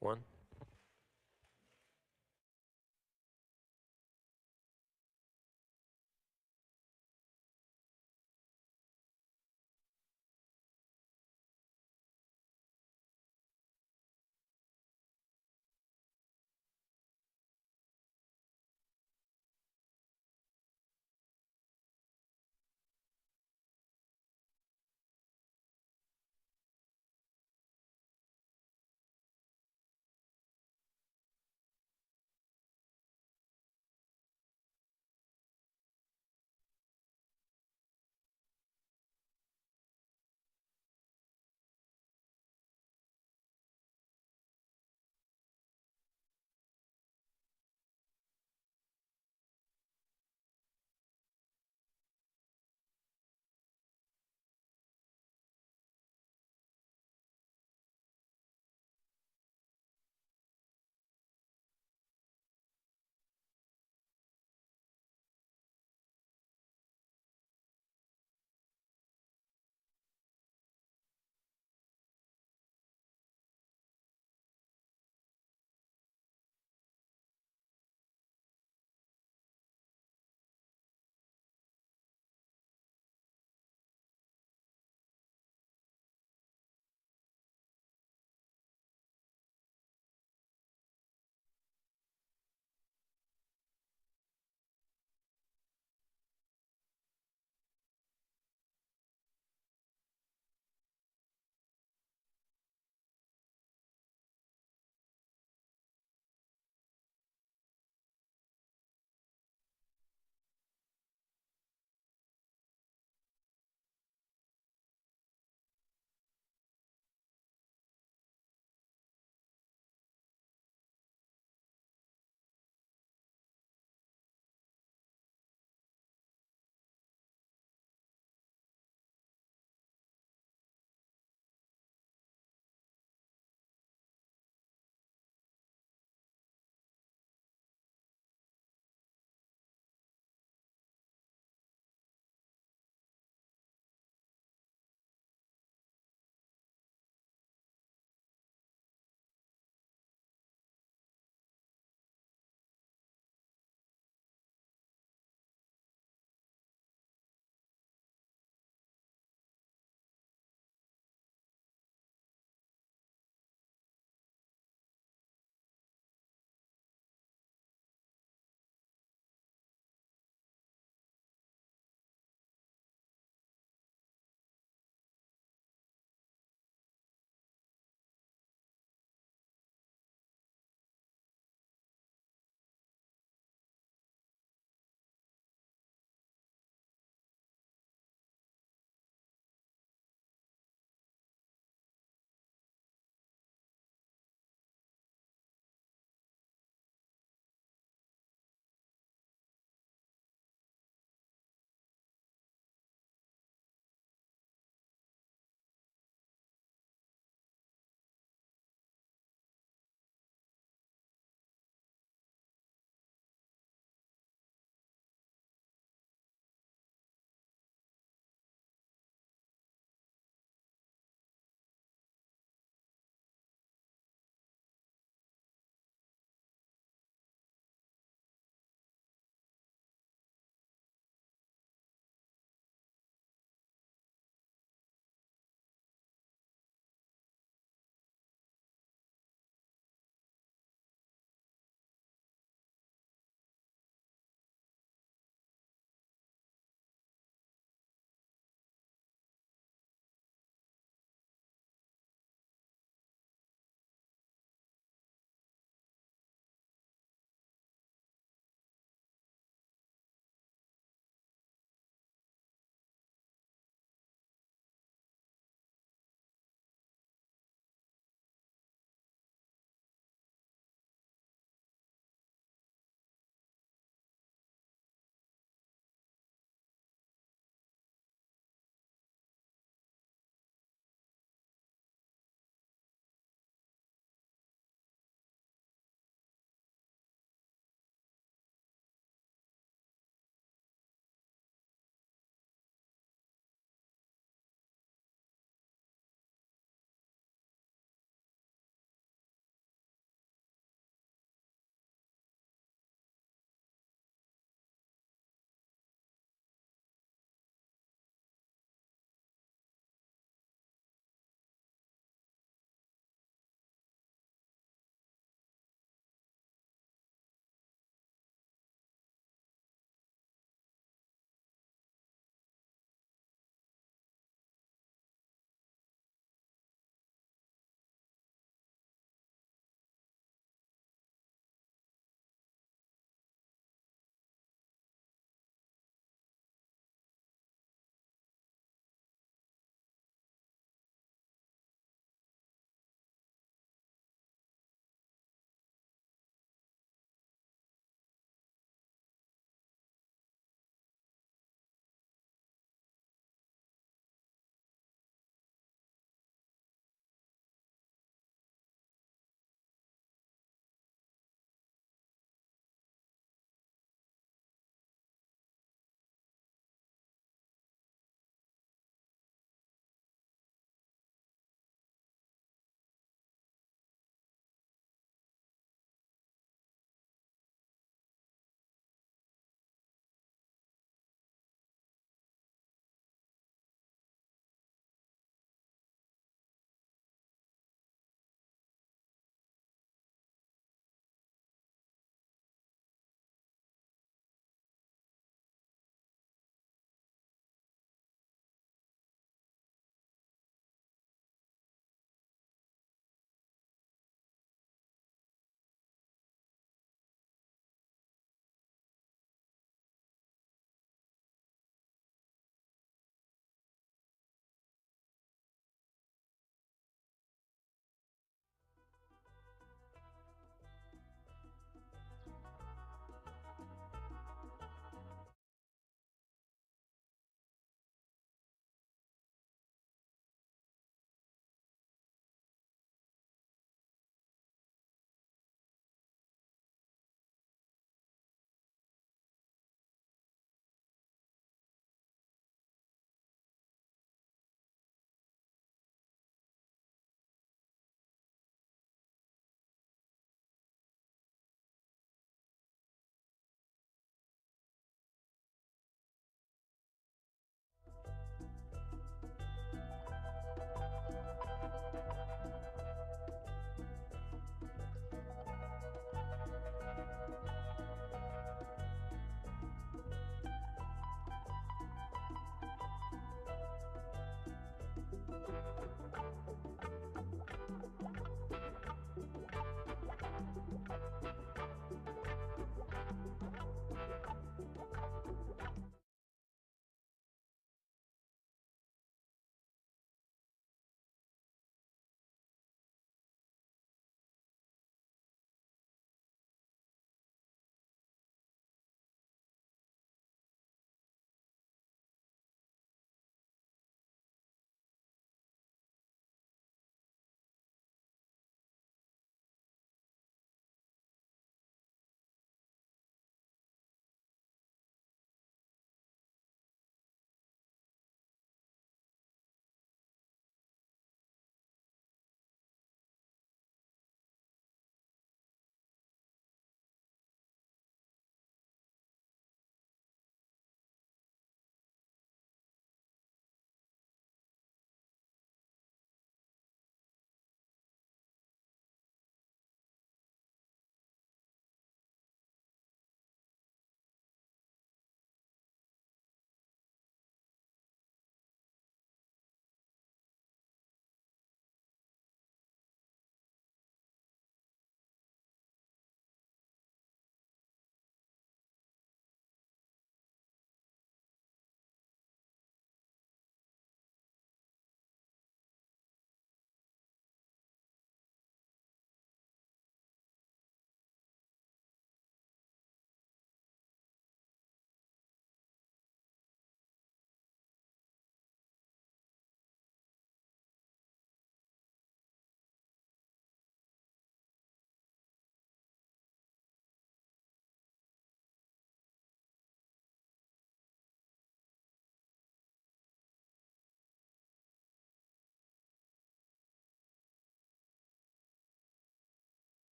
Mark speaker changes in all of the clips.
Speaker 1: one.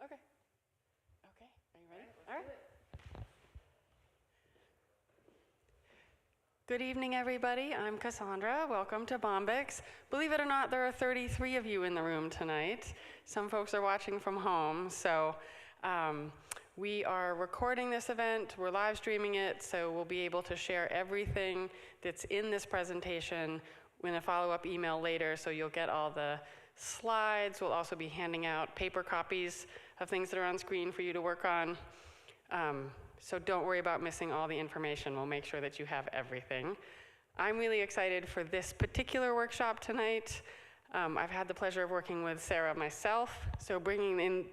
Speaker 1: Okay. Okay, are you ready? All right. Good evening, everybody. I'm Cassandra. Welcome to Bombyx. Believe it or not, there are 33 of you in the room tonight. Some folks are watching from home, so we are recording this event. We're live streaming it, so we'll be able to share everything that's in this presentation in a follow-up email later, so you'll get all the slides. We'll also be handing out paper copies of things that are on screen for you to work on. So don't worry about missing all the information. We'll make sure that you have everything. I'm really excited for this particular workshop tonight. I've had the pleasure of working with Sarah myself, so bringing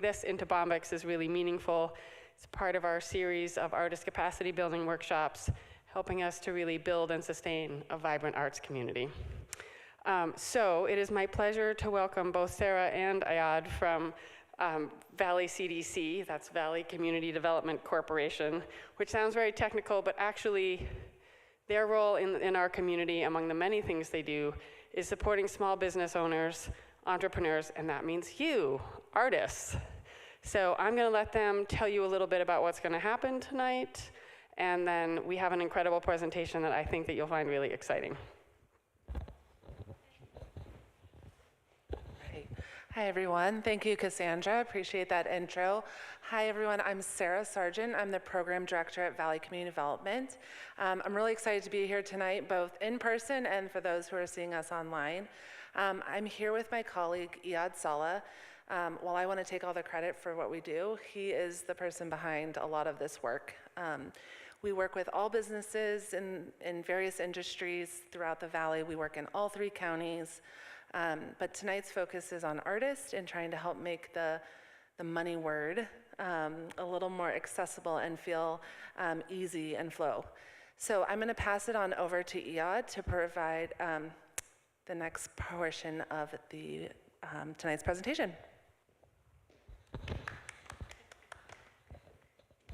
Speaker 1: this into Bombyx is really meaningful. It's part of our series of artist capacity building workshops, helping us to really build and sustain a vibrant arts community. So it is my pleasure to welcome both Sarah and Ayad from Valley CDC, that's Valley Community Development Corporation, which sounds very technical, but actually their role in our community, among the many things they do, is supporting small business owners, entrepreneurs, and that means you, artists. So I'm gonna let them tell you a little bit about what's gonna happen tonight, and then we have an incredible presentation that I think that you'll find really exciting.
Speaker 2: Hi, everyone. Thank you, Cassandra. Appreciate that intro. Hi, everyone. I'm Sarah Sargent. I'm the Program Director at Valley Community Development. I'm really excited to be here tonight, both in person and for those who are seeing us online. I'm here with my colleague, Iyad Saleh. While I want to take all the credit for what we do, he is the person behind a lot of this work. We work with all businesses in various industries throughout the Valley. We work in all 3 counties. But tonight's focus is on artists and trying to help make the money word a little more accessible and feel easy and flow. So I'm going to pass it on over to Iyad to provide the next portion of the tonight's presentation.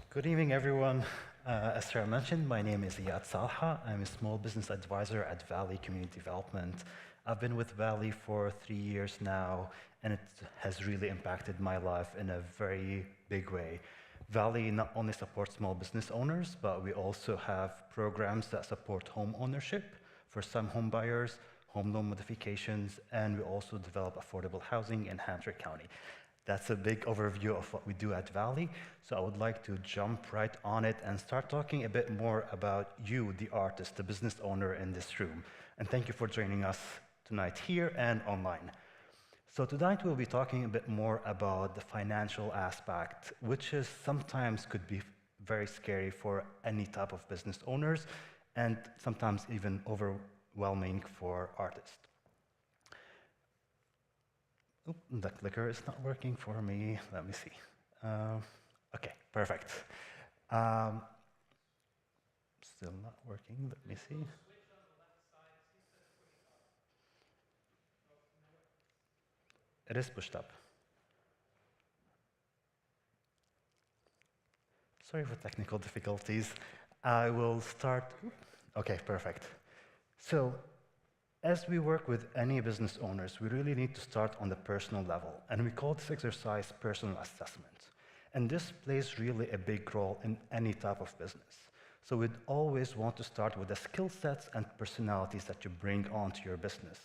Speaker 3: Good evening, everyone. As Sarah mentioned, my name is Iyad Saleh. I'm a small business advisor at Valley Community Development. I've been with Valley for 3 years now, and it has really impacted my life in a very big way. Valley not only supports small business owners, but we also have programs that support home ownership for some home buyers, home loan modifications, and we also develop affordable housing in Hampshire County. That's a big overview of what we do at Valley. So I would like to jump right on it and start talking a bit more about you, the artist, the business owner in this room. And thank you for joining us tonight here and online. So tonight we'll be talking a bit more about the financial aspect, which is sometimes could be very scary for any type of business owners and sometimes even overwhelming for artists. Oop, the clicker is not working for me. Let me see. Okay, perfect. Still not working. Let me see. It is pushed up. Sorry for technical difficulties. I will start. Okay, perfect. So, as we work with any business owners, we really need to start on the personal level, and we call this exercise personal assessment. And this plays really a big role in any type of business. So we'd always want to start with the skill sets and personalities that you bring onto your business.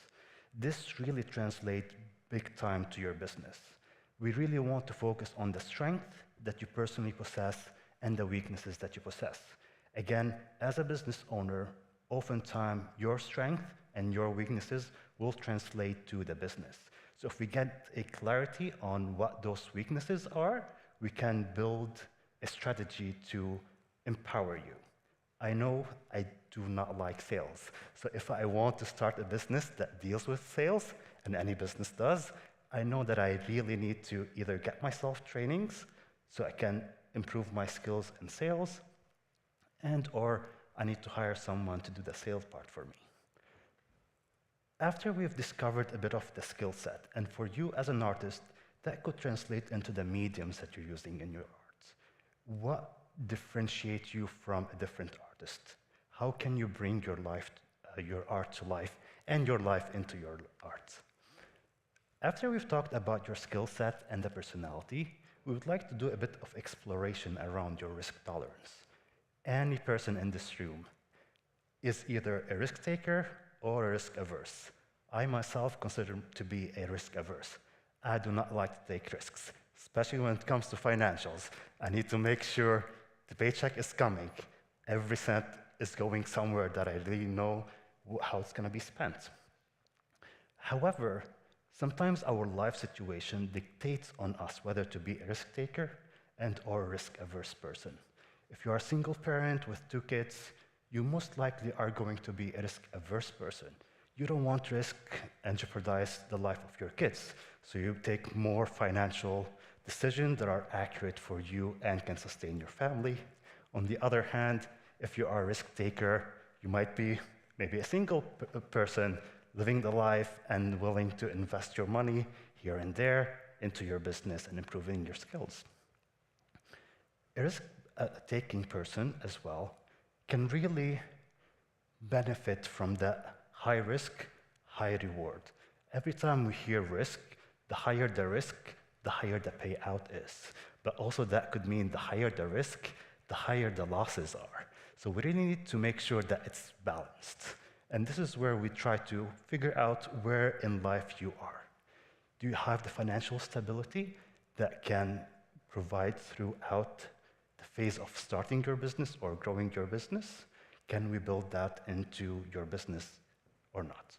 Speaker 3: This really translates big time to your business. We really want to focus on the strength that you personally possess and the weaknesses that you possess. Again, as a business owner, oftentimes your strength and your weaknesses will translate to the business. So if we get a clarity on what those weaknesses are, we can build a strategy to empower you. I know I do not like sales. So if I want to start a business that deals with sales, and any business does, I know that I really need to either get myself trainings so I can improve my skills in sales, and or I need to hire someone to do the sales part for me. After we've discovered a bit of the skill set, and for you as an artist, that could translate into the mediums that you're using in your art. What differentiates you from a different artist? How can you bring your art to life and your life into your art? After we've talked about your skill set and the personality, we would like to do a bit of exploration around your risk tolerance. Any person in this room is either a risk taker or a risk averse. I myself consider to be a risk averse. I do not like to take risks, especially when it comes to financials. I need to make sure the paycheck is coming. Every cent is going somewhere that I really know how it's going to be spent. However, sometimes our life situation dictates on us whether to be a risk taker and or a risk averse person. If you are a single parent with 2 kids, you most likely are going to be a risk averse person. You don't want to risk and jeopardize the life of your kids, so you take more financial decisions that are accurate for you and can sustain your family. On the other hand, if you are a risk taker, you might be maybe a single person living the life and willing to invest your money here and there into your business and improving your skills. A risk-taking person as well can really benefit from that high risk, high reward. Every time we hear risk, the higher the risk, the higher the payout is. But also that could mean the higher the risk, the higher the losses are. So we really need to make sure that it's balanced. And this is where we try to figure out where in life you are. Do you have the financial stability that can provide throughout the phase of starting your business or growing your business? Can we build that into your business or not?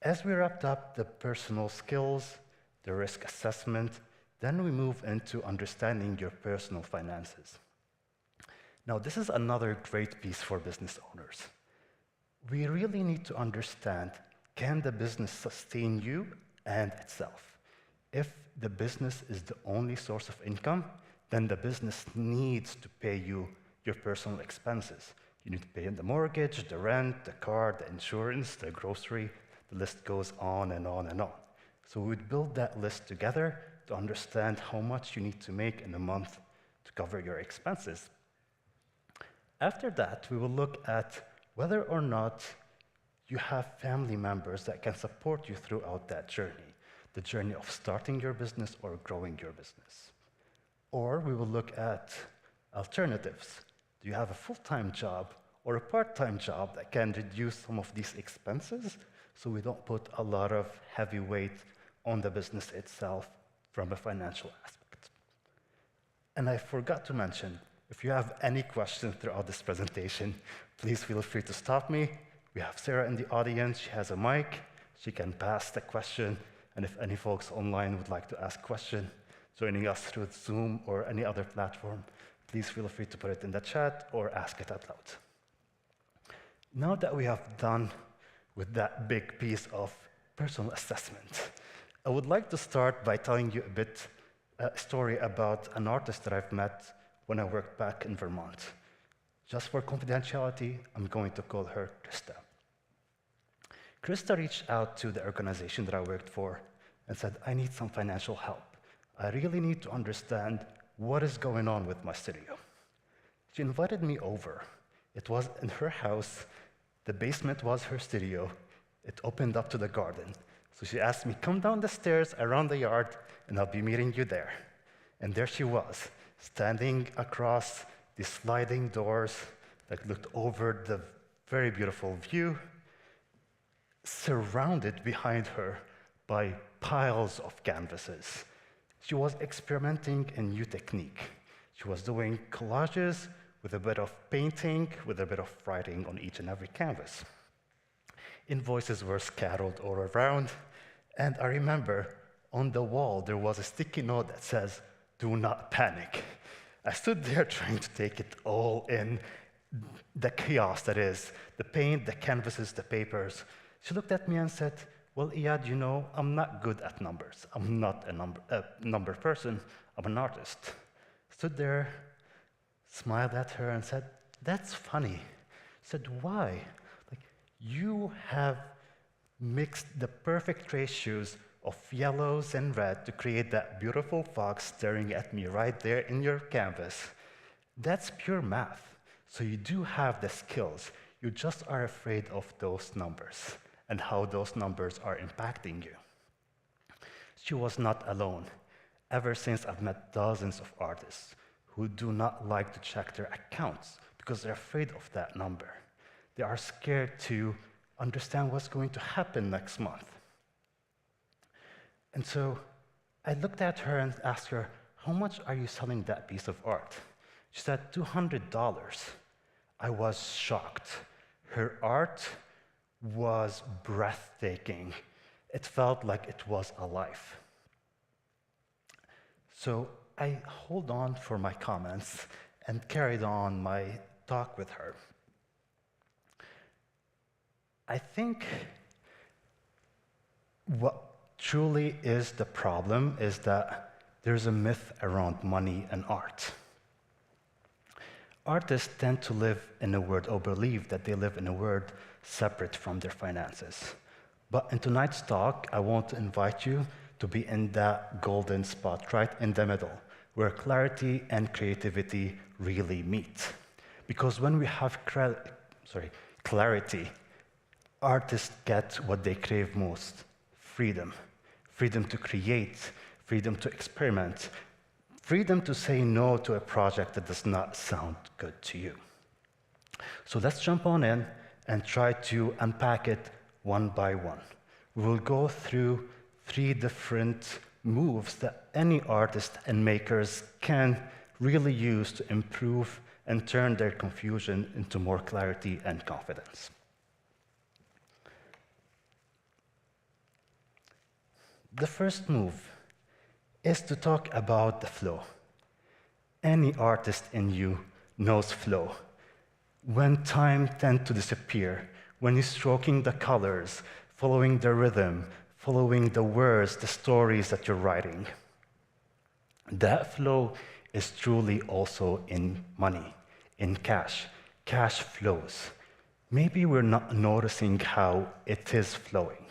Speaker 3: As we wrapped up the personal skills, the risk assessment, then we move into understanding your personal finances. Now, this is another great piece for business owners. We really need to understand, can the business sustain you and itself? If the business is the only source of income, then the business needs to pay you your personal expenses. You need to pay the mortgage, the rent, the car, the insurance, the grocery. The list goes on and on and on. So we'd build that list together to understand how much you need to make in a month to cover your expenses. After that, we will look at whether or not you have family members that can support you throughout that journey, the journey of starting your business or growing your business. Or we will look at alternatives. Do you have a full-time job or a part-time job that can reduce some of these expenses so we don't put a lot of heavy weight on the business itself from a financial aspect? And I forgot to mention, if you have any questions throughout this presentation, please feel free to stop me. We have Sarah in the audience. She has a mic. She can pass the question. And if any folks online would like to ask a question, joining us through Zoom or any other platform, please feel free to put it in the chat or ask it out loud. Now that we have done with that big piece of personal assessment, I would like to start by telling you a story about an artist that I've met when I worked back in Vermont. Just for confidentiality, I'm going to call her Krista. Krista reached out to the organization that I worked for and said, I need some financial help. I really need to understand what is going on with my studio. She invited me over. It was in her house. The basement was her studio. It opened up to the garden. So she asked me, come down the stairs around the yard, and I'll be meeting you there. And there she was, standing across the sliding doors that looked over the very beautiful view, surrounded behind her by piles of canvases. She was experimenting a new technique. She was doing collages with a bit of painting, with a bit of writing on each and every canvas. Invoices were scattered all around, and I remember on the wall there was a sticky note that says, do not panic. I stood there trying to take it all in, the chaos that is, the paint, the canvases, the papers. She looked at me and said, well, Iyad, you know, I'm not good at numbers. I'm not a number person. I'm an artist. Stood there, smiled at her and said, that's funny. Said, why? Like, you have mixed the perfect ratios of yellows and red to create that beautiful fox staring at me right there in your canvas. That's pure math. So you do have the skills. You just are afraid of those numbers and how those numbers are impacting you. She was not alone. Ever since, I've met dozens of artists who do not like to check their accounts because they're afraid of that number. They are scared to understand what's going to happen next month. And so I looked at her and asked her, how much are you selling that piece of art? She said, $200. I was shocked. Her art was breathtaking. It felt like it was alive. So I held on for my comments and carried on my talk with her. I think what truly is the problem is that there's a myth around money and art. Artists tend to live in a world, or believe that they live in a world separate from their finances. But in tonight's talk, I want to invite you to be in that golden spot, right in the middle, where clarity and creativity really meet. Because when we have clarity, artists get what they crave most: freedom. Freedom to create, freedom to experiment, freedom to say no to a project that does not sound good to you. So let's jump on in and try to unpack it one by one. We will go through 3 different moves that any artist and makers can really use to improve and turn their confusion into more clarity and confidence. The first move is to talk about the flow. Any artist in you knows flow. When time tends to disappear, when you're stroking the colors, following the rhythm, following the words, the stories that you're writing. That flow is truly also in money, in cash. Cash flows. Maybe we're not noticing how it is flowing.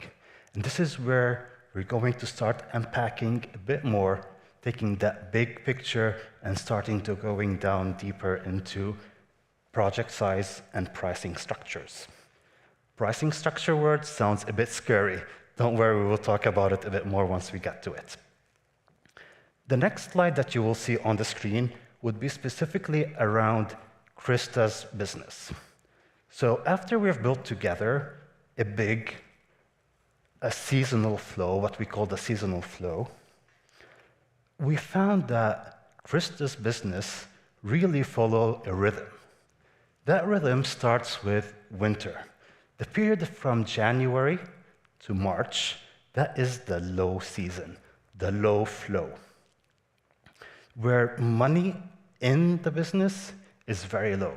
Speaker 3: And this is where we're going to start unpacking a bit more, taking that big picture and starting to going down deeper into project size and pricing structures. Pricing structure word sounds a bit scary. Don't worry, we will talk about it a bit more once we get to it. The next slide that you will see on the screen would be specifically around Krista's business. So after we've built together a seasonal flow, what we call the seasonal flow, we found that Krista's business really follows a rhythm. That rhythm starts with winter. The period from January to March, that is the low season, the low flow, where money in the business is very low.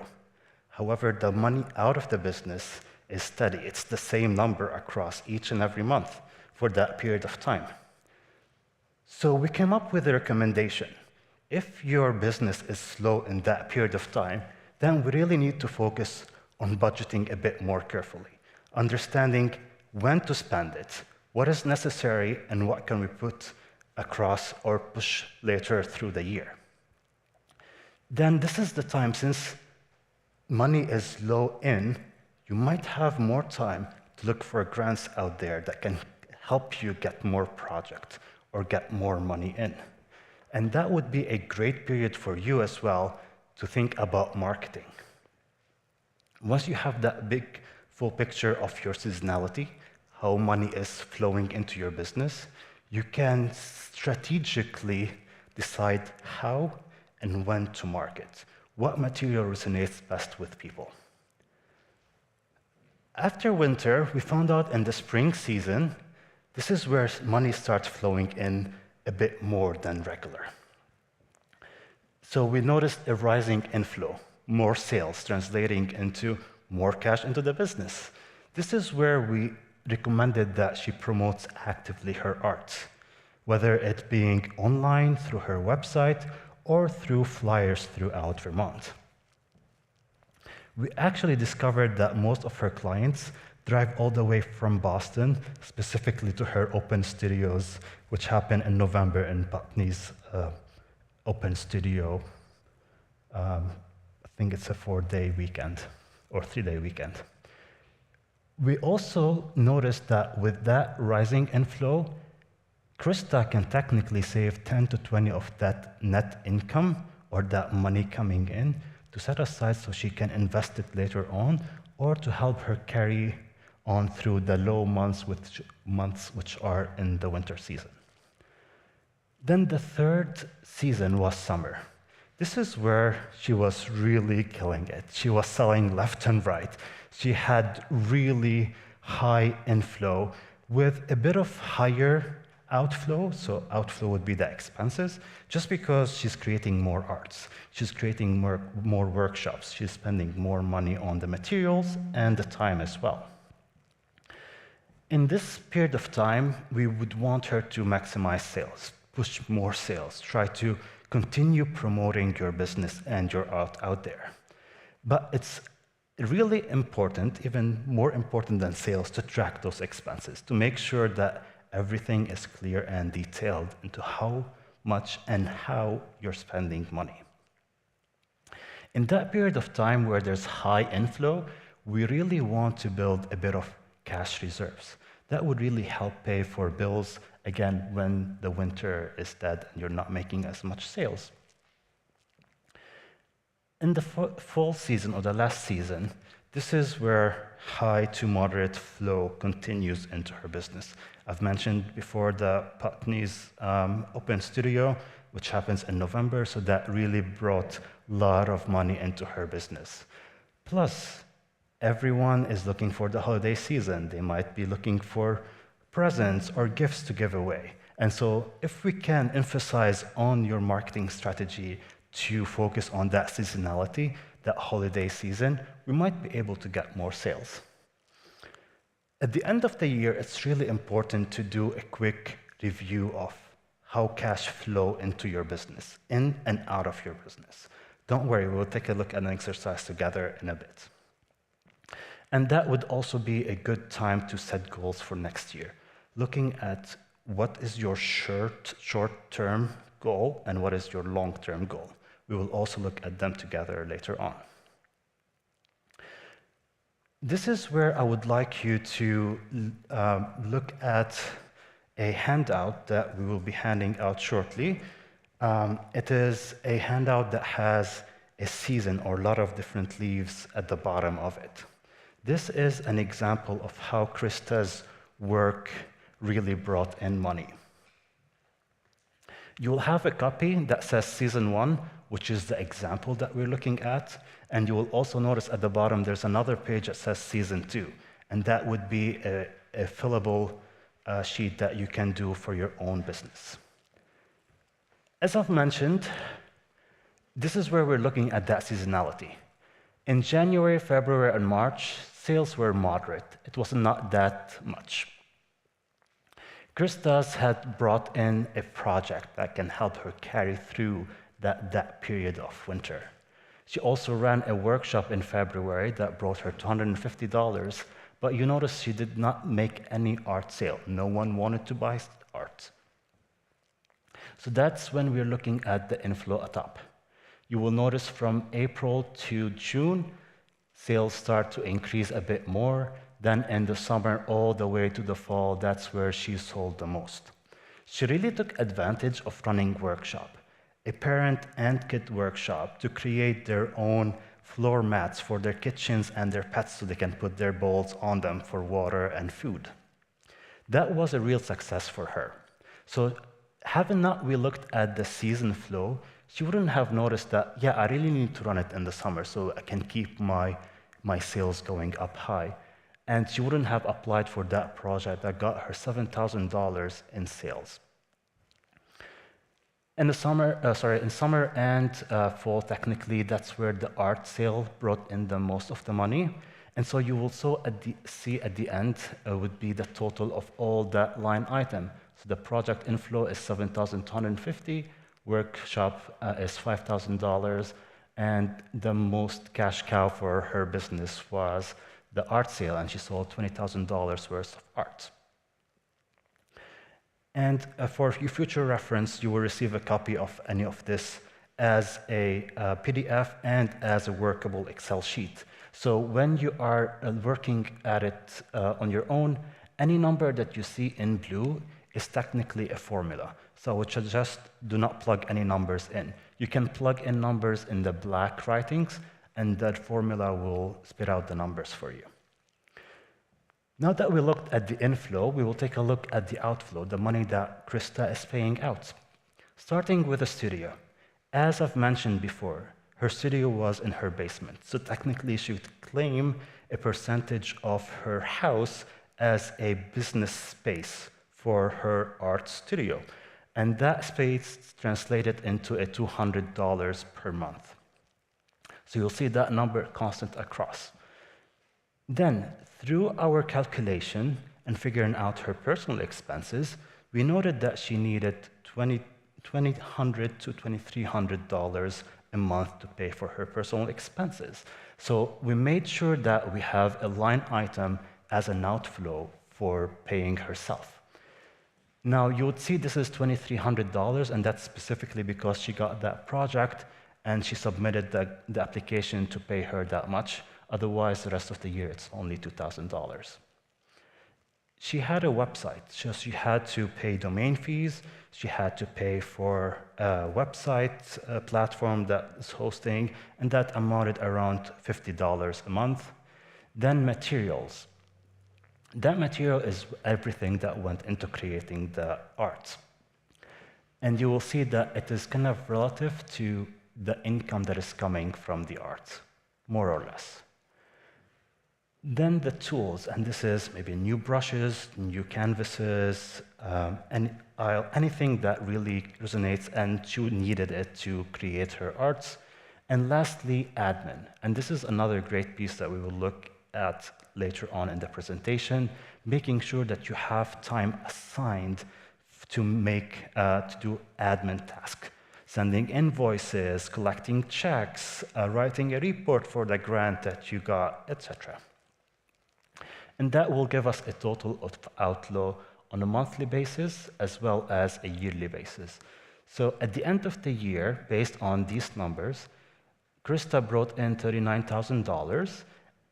Speaker 3: However, the money out of the business is steady. It's the same number across each and every month for that period of time. So we came up with a recommendation. If your business is slow in that period of time, then we really need to focus on budgeting a bit more carefully, understanding when to spend it, what is necessary, and what can we put across or push later through the year. Then this is the time, since money is low in, you might have more time to look for grants out there that can help you get more projects or get more money in. And that would be a great period for you as well to think about marketing. Once you have that big, full picture of your seasonality, how money is flowing into your business, you can strategically decide how and when to market. What material resonates best with people? After winter, we found out in the spring season, this is where money starts flowing in a bit more than regular. So we noticed a rising inflow, more sales translating into more cash into the business. This is where we recommended that she promotes actively her art, whether it being online through her website or through flyers throughout Vermont. We actually discovered that most of her clients drive all the way from Boston, specifically to her open studios, which happen in November in Putney's open studio. I think it's a 4-day weekend or 3-day weekend. We also noticed that with that rising inflow, Krista can technically save 10 to 20 of that net income or that money coming in to set aside so she can invest it later on or to help her carry on through the low months which are in the winter season. Then the third season was summer. This is where she was really killing it. She was selling left and right. She had really high inflow with a bit of higher outflow. So outflow would be the expenses, just because she's creating more arts. She's creating more workshops. She's spending more money on the materials and the time as well. In this period of time, we would want her to maximize sales, push more sales, try to continue promoting your business and your art out there. But it's really important, even more important than sales, to track those expenses, to make sure that everything is clear and detailed into how much and how you're spending money. In that period of time where there's high inflow, we really want to build a bit of cash reserves. That would really help pay for bills, again, when the winter is dead and you're not making as much sales. In the fall season or the last season, this is where high to moderate flow continues into her business. I've mentioned before the Putney's Open Studio, which happens in November, so that really brought a lot of money into her business. Plus, everyone is looking for the holiday season. They might be looking for presents or gifts to give away. And so if we can emphasize on your marketing strategy to focus on that seasonality, that holiday season, we might be able to get more sales. At the end of the year, it's really important to do a quick review of how cash flow into your business, in and out of your business. Don't worry, we'll take a look at an exercise together in a bit. And that would also be a good time to set goals for next year, looking at what is your short-term goal and what is your long-term goal. We will also look at them together later on. This is where I would like you to look at a handout that we will be handing out shortly. It is a handout that has a season or a lot of different leaves at the bottom of it. This is an example of how Krista's work really brought in money. You'll have a copy that says Season 1, which is the example that we're looking at, and you will also notice at the bottom there's another page that says Season 2, and that would be a fillable sheet that you can do for your own business. As I've mentioned, this is where we're looking at that seasonality. In January, February, and March, sales were moderate. It was not that much. Krista's had brought in a project that can help her carry through that period of winter. She also ran a workshop in February that brought her $250, but you notice she did not make any art sale. No one wanted to buy art. So that's when we're looking at the inflow atop. You will notice from April to June, sales start to increase a bit more. Then in the summer, all the way to the fall, that's where she sold the most. She really took advantage of running workshop, a parent and kid workshop, to create their own floor mats for their kitchens and their pets so they can put their bowls on them for water and food. That was a real success for her. So having not we looked at the season flow, she wouldn't have noticed that, yeah, I really need to run it in the summer so I can keep my sales going up high. And she wouldn't have applied for that project that got her $7,000 in sales. In summer and fall, technically, that's where the art sale brought in the most of the money. And so you will see at the end would be the total of all that line item. So the project inflow is $7,250, workshop is $5,000, and the most cash cow for her business was the art sale, and she sold $20,000 worth of art. And for your future reference, you will receive a copy of any of this as a PDF and as a workable Excel sheet. So when you are working at it on your own, any number that you see in blue is technically a formula. So I would suggest do not plug any numbers in. You can plug in numbers in the black writings, and that formula will spit out the numbers for you. Now that we looked at the inflow, we will take a look at the outflow, the money that Krista is paying out. Starting with the studio. As I've mentioned before, her studio was in her basement, so technically she would claim a percentage of her house as a business space for her art studio. And that space translated into a $200 per month. So you'll see that number constant across. Then, through our calculation and figuring out her personal expenses, we noted that she needed $2,200 to $2,300 a month to pay for her personal expenses. So we made sure that we have a line item as an outflow for paying herself. Now, you would see this is $2,300, and that's specifically because she got that project and she submitted the application to pay her that much. Otherwise, the rest of the year, it's only $2,000. She had a website, so she had to pay domain fees, she had to pay for a website platform that is hosting, and that amounted around $50 a month. Then materials. That material is everything that went into creating the art. And you will see that it is kind of relative to the income that is coming from the art, more or less. Then the tools, and this is maybe new brushes, new canvases, anything that really resonates, and she needed it to create her arts. And lastly, admin. And this is another great piece that we will look at later on in the presentation, making sure that you have time assigned to do admin tasks, sending invoices, collecting checks, writing a report for the grant that you got, etc. And that will give us a total of outflow on a monthly basis as well as a yearly basis. So at the end of the year, based on these numbers, Krista brought in $39,000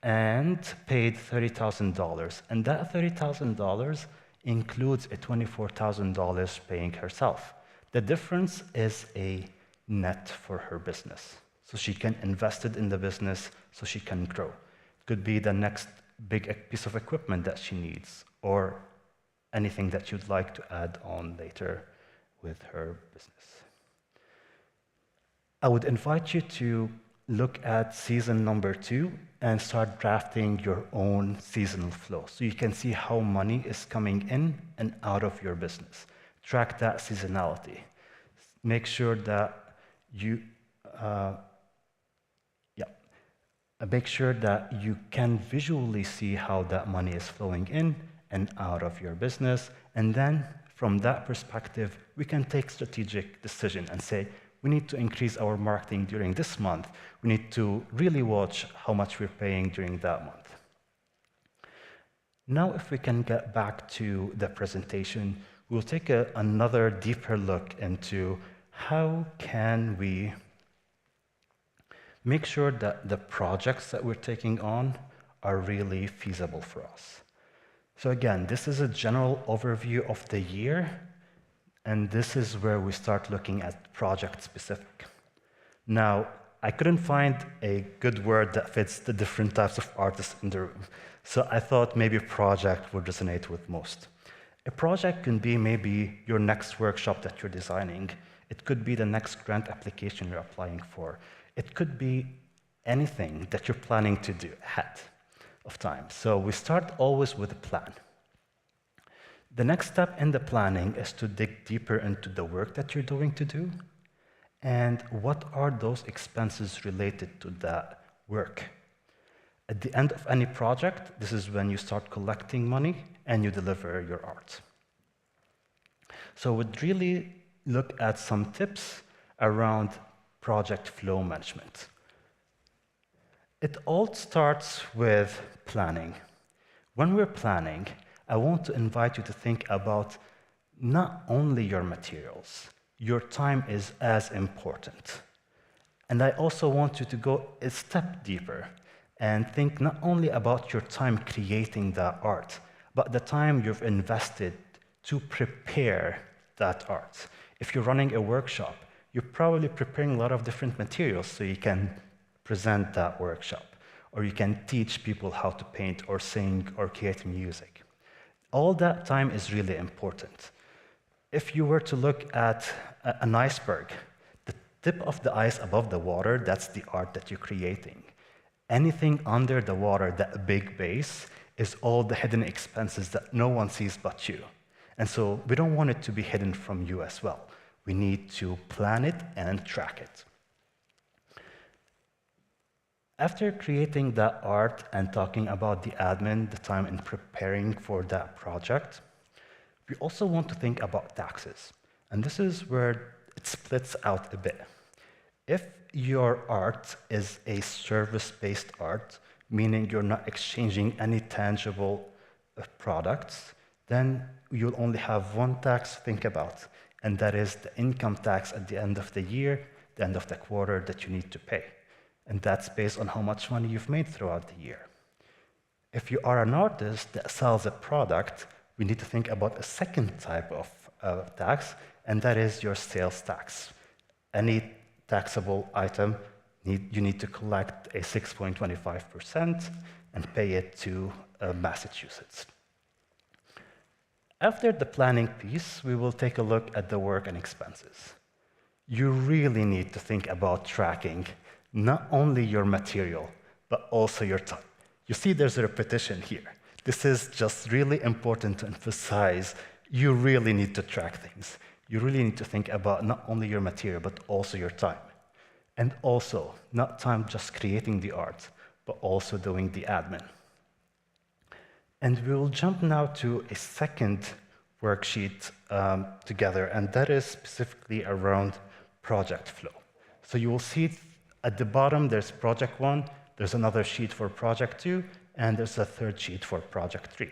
Speaker 3: and paid $30,000. And that $30,000 includes a $24,000 paying herself. The difference is a net for her business. So she can invest it in the business so she can grow. It could be the next big piece of equipment that she needs, or anything that you'd like to add on later with her business. I would invite you to look at season number 2 and start drafting your own seasonal flow so you can see how money is coming in and out of your business. Track that seasonality. Make sure that you can visually see how that money is flowing in and out of your business. And then from that perspective, we can take strategic decision and say, we need to increase our marketing during this month. We need to really watch how much we're paying during that month. Now, if we can get back to the presentation, we'll take another deeper look into how can we make sure that the projects that we're taking on are really feasible for us. So again, this is a general overview of the year, and this is where we start looking at project specific. Now, I couldn't find a good word that fits the different types of artists in the room, so I thought maybe project would resonate with most. A project can be maybe your next workshop that you're designing. It could be the next grant application you're applying for. It could be anything that you're planning to do ahead of time. So we start always with a plan. The next step in the planning is to dig deeper into the work that you're going to do and what are those expenses related to that work. At the end of any project, this is when you start collecting money and you deliver your art. So we'd really look at some tips around project flow management. It all starts with planning. When we're planning, I want to invite you to think about not only your materials. Your time is as important. And I also want you to go a step deeper and think not only about your time creating the art, but the time you've invested to prepare that art. If you're running a workshop, you're probably preparing a lot of different materials so you can present that workshop, or you can teach people how to paint or sing or create music. All that time is really important. If you were to look at an iceberg, the tip of the ice above the water, that's the art that you're creating. Anything under the water, that big base, is all the hidden expenses that no one sees but you. And so we don't want it to be hidden from you as well. We need to plan it and track it. After creating that art and talking about the admin, the time in preparing for that project, we also want to think about taxes. And this is where it splits out a bit. If your art is a service-based art, meaning you're not exchanging any tangible products, then you'll only have one tax to think about, and that is the income tax at the end of the year, the end of the quarter that you need to pay. And that's based on how much money you've made throughout the year. If you are an artist that sells a product, we need to think about a second type of tax, and that is your sales tax. Any taxable item, you need to collect a 6.25% and pay it to Massachusetts. After the planning piece, we will take a look at the work and expenses. You really need to think about tracking not only your material, but also your time. You see there's a repetition here. This is just really important to emphasize. You really need to track things. You really need to think about not only your material, but also your time. And also, not time just creating the art, but also doing the admin. And we will jump now to a second worksheet together, and that is specifically around project flow. So you will see at the bottom, there's project 1, there's another sheet for project 2, and there's a third sheet for project 3.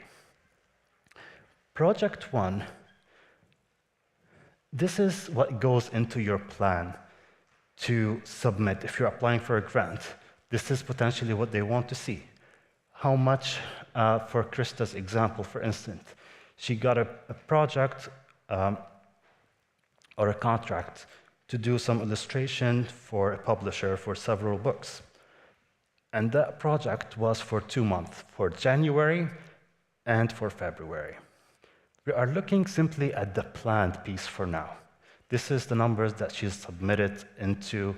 Speaker 3: Project 1, this is what goes into your plan to submit. If you're applying for a grant, this is potentially what they want to see. How much, for Krista's example, for instance, she got a project or a contract to do some illustration for a publisher for several books. And that project was for 2 months, for January and for February. We are looking simply at the planned piece for now. This is the numbers that she's submitted into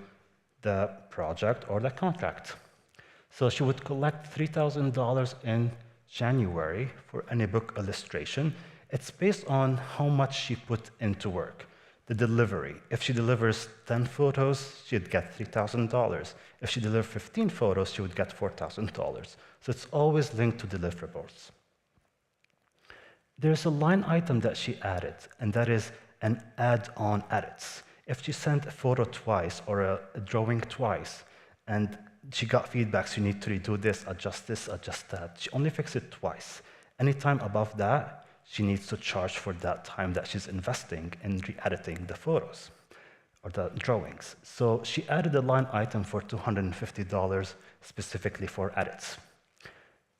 Speaker 3: the project or the contract. So she would collect $3,000 in January for any book illustration. It's based on how much she put into work. The delivery. If she delivers 10 photos, she'd get $3,000. If she delivers 15 photos, she would get $4,000. So it's always linked to deliverables. There's a line item that she added, and that is an add-on edits. If she sent a photo twice or a drawing twice, and she got feedback, so you need to redo this, adjust that, she only fixed it twice. Anytime above that, she needs to charge for that time that she's investing in re-editing the photos or the drawings. So she added a line item for $250 specifically for edits.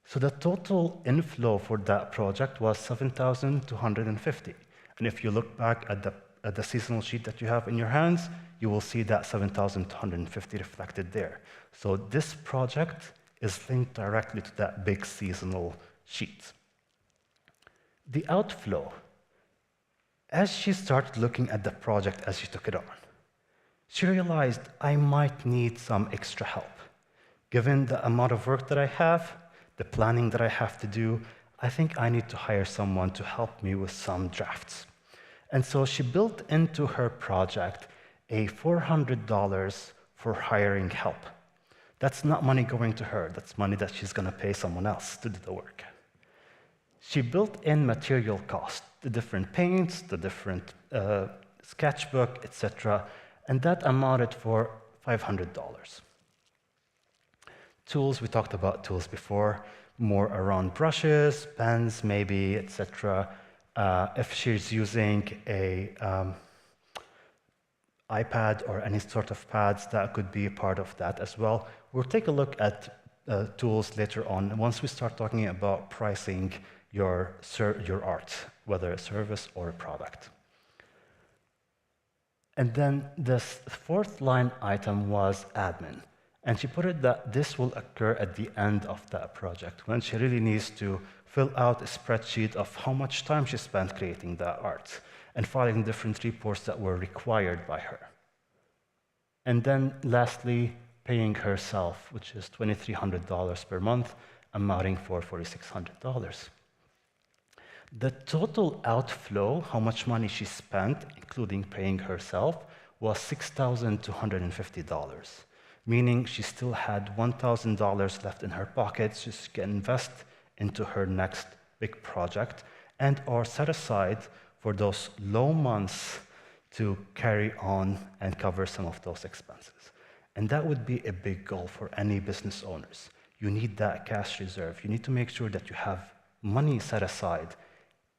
Speaker 3: So the total inflow for that project was $7,250. And if you look back at the seasonal sheet that you have in your hands, you will see that $7,250 reflected there. So this project is linked directly to that big seasonal sheet. The outflow, as she started looking at the project as she took it on, she realized I might need some extra help. Given the amount of work that I have, the planning that I have to do, I think I need to hire someone to help me with some drafts. And so she built into her project a $400 for hiring help. That's not money going to her, that's money that she's gonna pay someone else to do the work. She built in material cost, the different paints, the different sketchbook, etc., and that amounted for $500. Tools, we talked about tools before, more around brushes, pens, maybe, etc. If she's using a iPad or any sort of pads, that could be a part of that as well. We'll take a look at tools later on, once we start talking about pricing your art whether a service or a product. And then this fourth line item was admin. And she put it that this will occur at the end of that project, when she really needs to fill out a spreadsheet of how much time she spent creating that art and filing different reports that were required by her. And then lastly, paying herself, which is $2,300 per month, amounting for $4,600. The total outflow, how much money she spent, including paying herself, was $6,250, meaning she still had $1,000 left in her pockets so she can invest into her next big project and or set aside for those low months to carry on and cover some of those expenses. And that would be a big goal for any business owners. You need that cash reserve. You need to make sure that you have money set aside.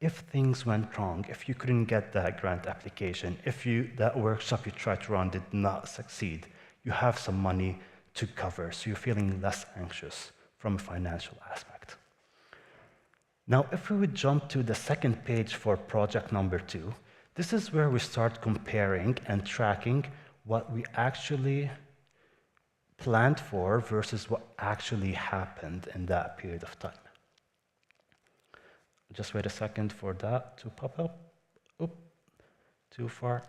Speaker 3: If things went wrong, if you couldn't get that grant application, if that workshop you tried to run did not succeed, you have some money to cover, so you're feeling less anxious from a financial aspect. Now, if we would jump to the second page for project number 2, this is where we start comparing and tracking what we actually planned for versus what actually happened in that period of time. Just wait a second for that to pop up. Oop, too far.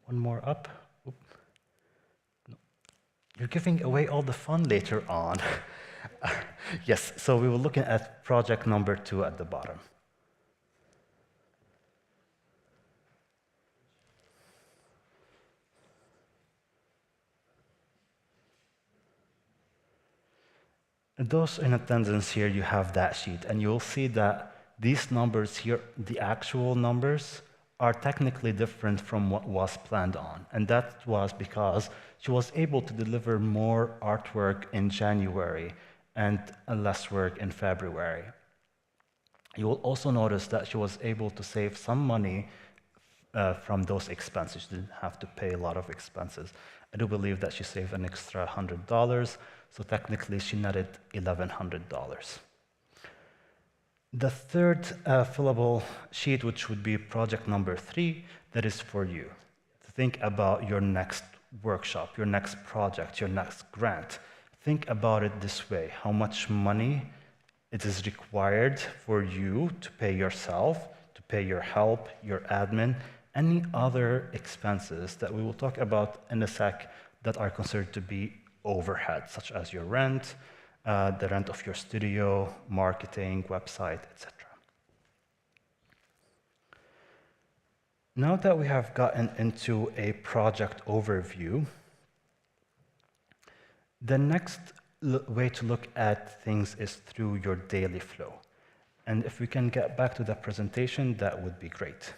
Speaker 3: One more up. Oop. No. You're giving away all the fun later on. Yes, so we were looking at project number 2 at the bottom. Those in attendance here, you have that sheet, and you'll see that these numbers here, the actual numbers, are technically different from what was planned on. And that was because she was able to deliver more artwork in January and less work in February. You will also notice that she was able to save some money from those expenses. She didn't have to pay a lot of expenses. I do believe that she saved an extra $100, so technically she netted $1,100. The third fillable sheet, which would be project number 3, that is for you. Think about your next workshop, your next project, your next grant. Think about it this way: how much money it is required for you to pay yourself, to pay your help, your admin, any other expenses that we will talk about in a sec that are considered to be overhead, such as your rent, the rent of your studio, marketing, website, etc. Now that we have gotten into a project overview, the next way to look at things is through your daily flow. And if we can get back to the presentation, that would be great.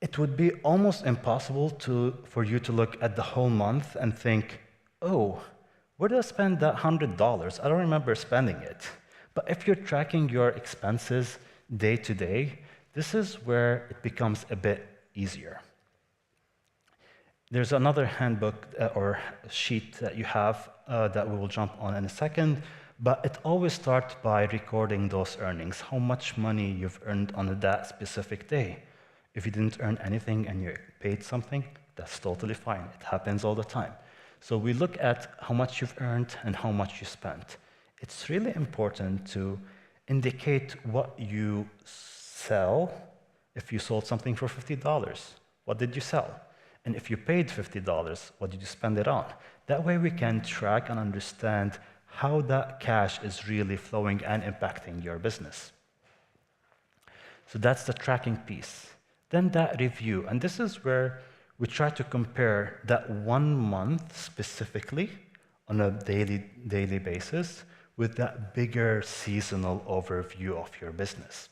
Speaker 3: It would be almost impossible for you to look at the whole month and think, oh, where did I spend that $100? I don't remember spending it. But if you're tracking your expenses day to day, this is where it becomes a bit easier. There's another handbook or sheet that you have that we will jump on in a second, but it always starts by recording those earnings, how much money you've earned on that specific day. If you didn't earn anything and you paid something, that's totally fine. It happens all the time. So we look at how much you've earned and how much you spent. It's really important to indicate what you sell. If you sold something for $50, what did you sell? And if you paid $50, what did you spend it on? That way we can track and understand how that cash is really flowing and impacting your business. So that's the tracking piece. Then that review, and this is where we try to compare that 1 month specifically on a daily basis with that bigger seasonal overview of your business.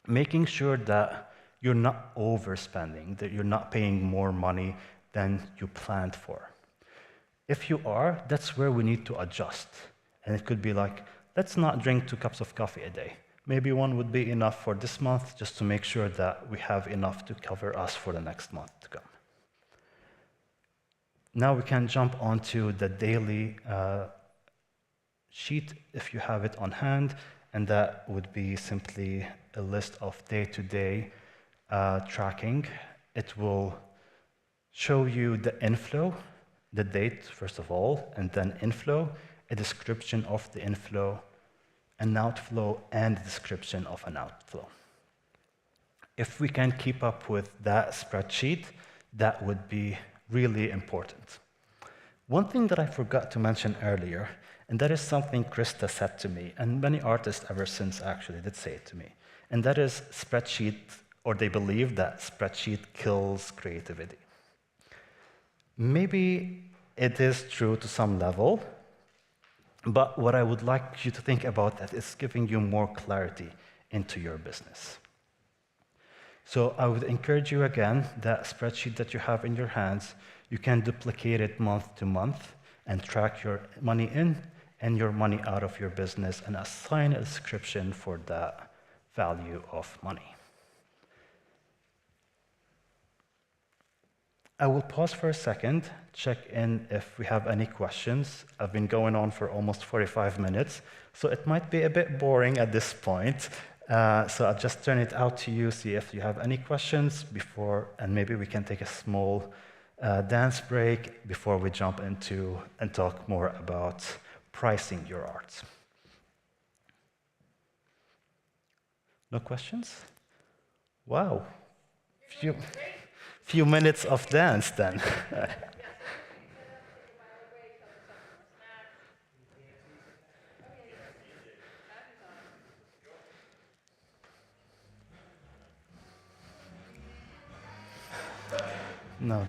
Speaker 3: Making sure that you're not overspending, that you're not paying more money than you planned for. If you are, that's where we need to adjust. And it could be like, let's not drink 2 cups of coffee a day. Maybe 1 would be enough for this month, just to make sure that we have enough to cover us for the next month to come. Now we can jump onto the daily sheet if you have it on hand, and that would be simply a list of day-to-day tracking. It will show you the inflow, the date, first of all, and then inflow, a description of the inflow, an outflow, and a description of an outflow. If we can keep up with that spreadsheet, that would be really important. One thing that I forgot to mention earlier, and that is something Krista said to me, and many artists ever since actually did say it to me, and that is spreadsheet, or they believe that spreadsheet kills creativity. Maybe it is true to some level, but what I would like you to think about that is giving you more clarity into your business. So I would encourage you again, that spreadsheet that you have in your hands, you can duplicate it month to month and track your money in and your money out of your business and assign a description for that value of money. I will pause for a second, check in if we have any questions. I've been going on for almost 45 minutes, so it might be a bit boring at this point. So I'll just turn it out to you, see if you have any questions before, and maybe we can take a small dance break before we jump into and talk more about pricing your art. No questions? Wow. Few minutes of dance then. No.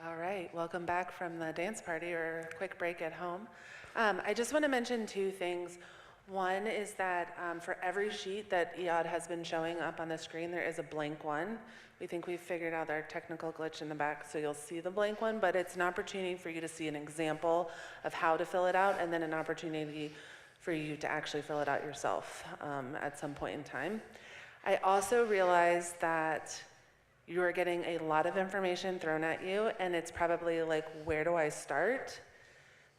Speaker 2: All right, welcome back from the dance party or a quick break at home. I just want to mention two things. One is that for every sheet that EOD has been showing up on the screen, there is a blank one. We think we've figured out our technical glitch in the back, so you'll see the blank one, but it's an opportunity for you to see an example of how to fill it out, and then an opportunity for you to actually fill it out yourself at some point in time. I also realized that you are getting a lot of information thrown at you, and it's probably like, where do I start?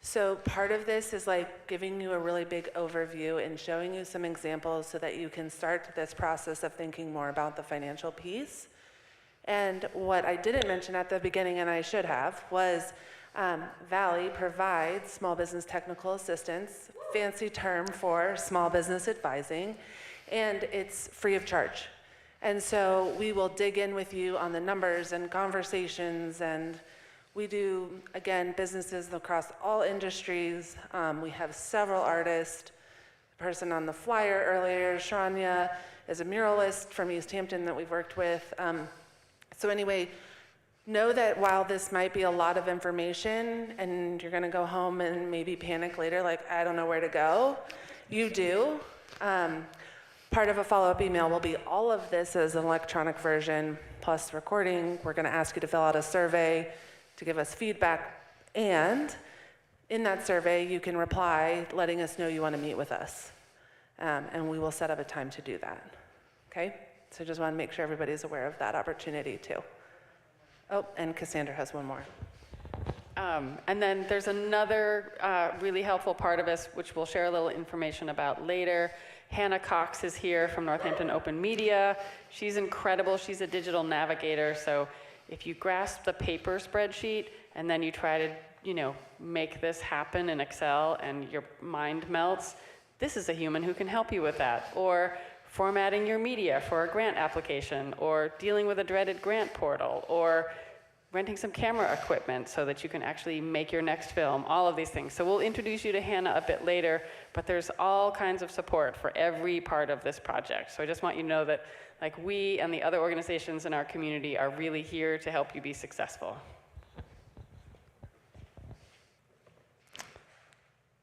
Speaker 2: So part of this is like giving you a really big overview and showing you some examples so that you can start this process of thinking more about the financial piece. And what I didn't mention at the beginning, and I should have, was Valley provides small business technical assistance, fancy term for small business advising, and it's free of charge. And so we will dig in with you on the numbers and conversations, and we do, again, businesses across all industries. We have several artists. The person on the flyer earlier, Shania, is a muralist from East Hampton that we've worked with. So anyway, know that while this might be a lot of information and you're gonna go home and maybe panic later, like, I don't know where to go, you do. Part of a follow-up email will be all of this as an electronic version plus recording. We're gonna ask you to fill out a survey to give us feedback, and in that survey you can reply letting us know you want to meet with us, and we will set up a time to do that. Okay, so just want to make sure everybody's aware of that opportunity too. Oh, and Cassandra has one more.
Speaker 1: And then there's another really helpful part of this, which we'll share a little information about later. Hannah Cox is here from Northampton Open Media. She's incredible. She's a digital navigator. So if you grasp the paper spreadsheet and then you try to, make this happen in Excel and your mind melts, this is a human who can help you with that. Or formatting your media for a grant application, or dealing with a dreaded grant portal, or renting some camera equipment so that you can actually make your next film, all of these things. So we'll introduce you to Hannah a bit later, but there's all kinds of support for every part of this project. So I just want you to know that we and the other organizations in our community are really here to help you be successful.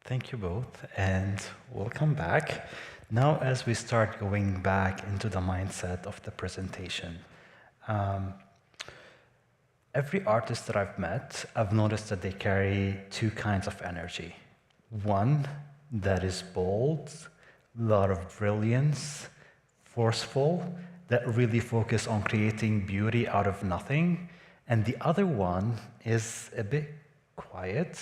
Speaker 3: Thank you both, and welcome back. Now, as we start going back into the mindset of the presentation, every artist that I've met, I've noticed that they carry two kinds of energy. One that is bold, a lot of brilliance, forceful, that really focus on creating beauty out of nothing. And the other one is a bit quiet,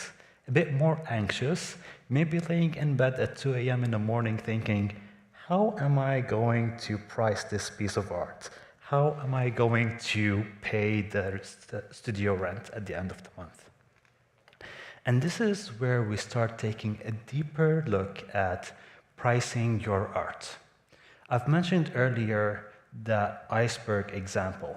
Speaker 3: a bit more anxious, maybe laying in bed at 2 a.m. in the morning thinking, how am I going to price this piece of art? How am I going to pay the studio rent at the end of the month? And this is where we start taking a deeper look at pricing your art. I've mentioned earlier the iceberg example.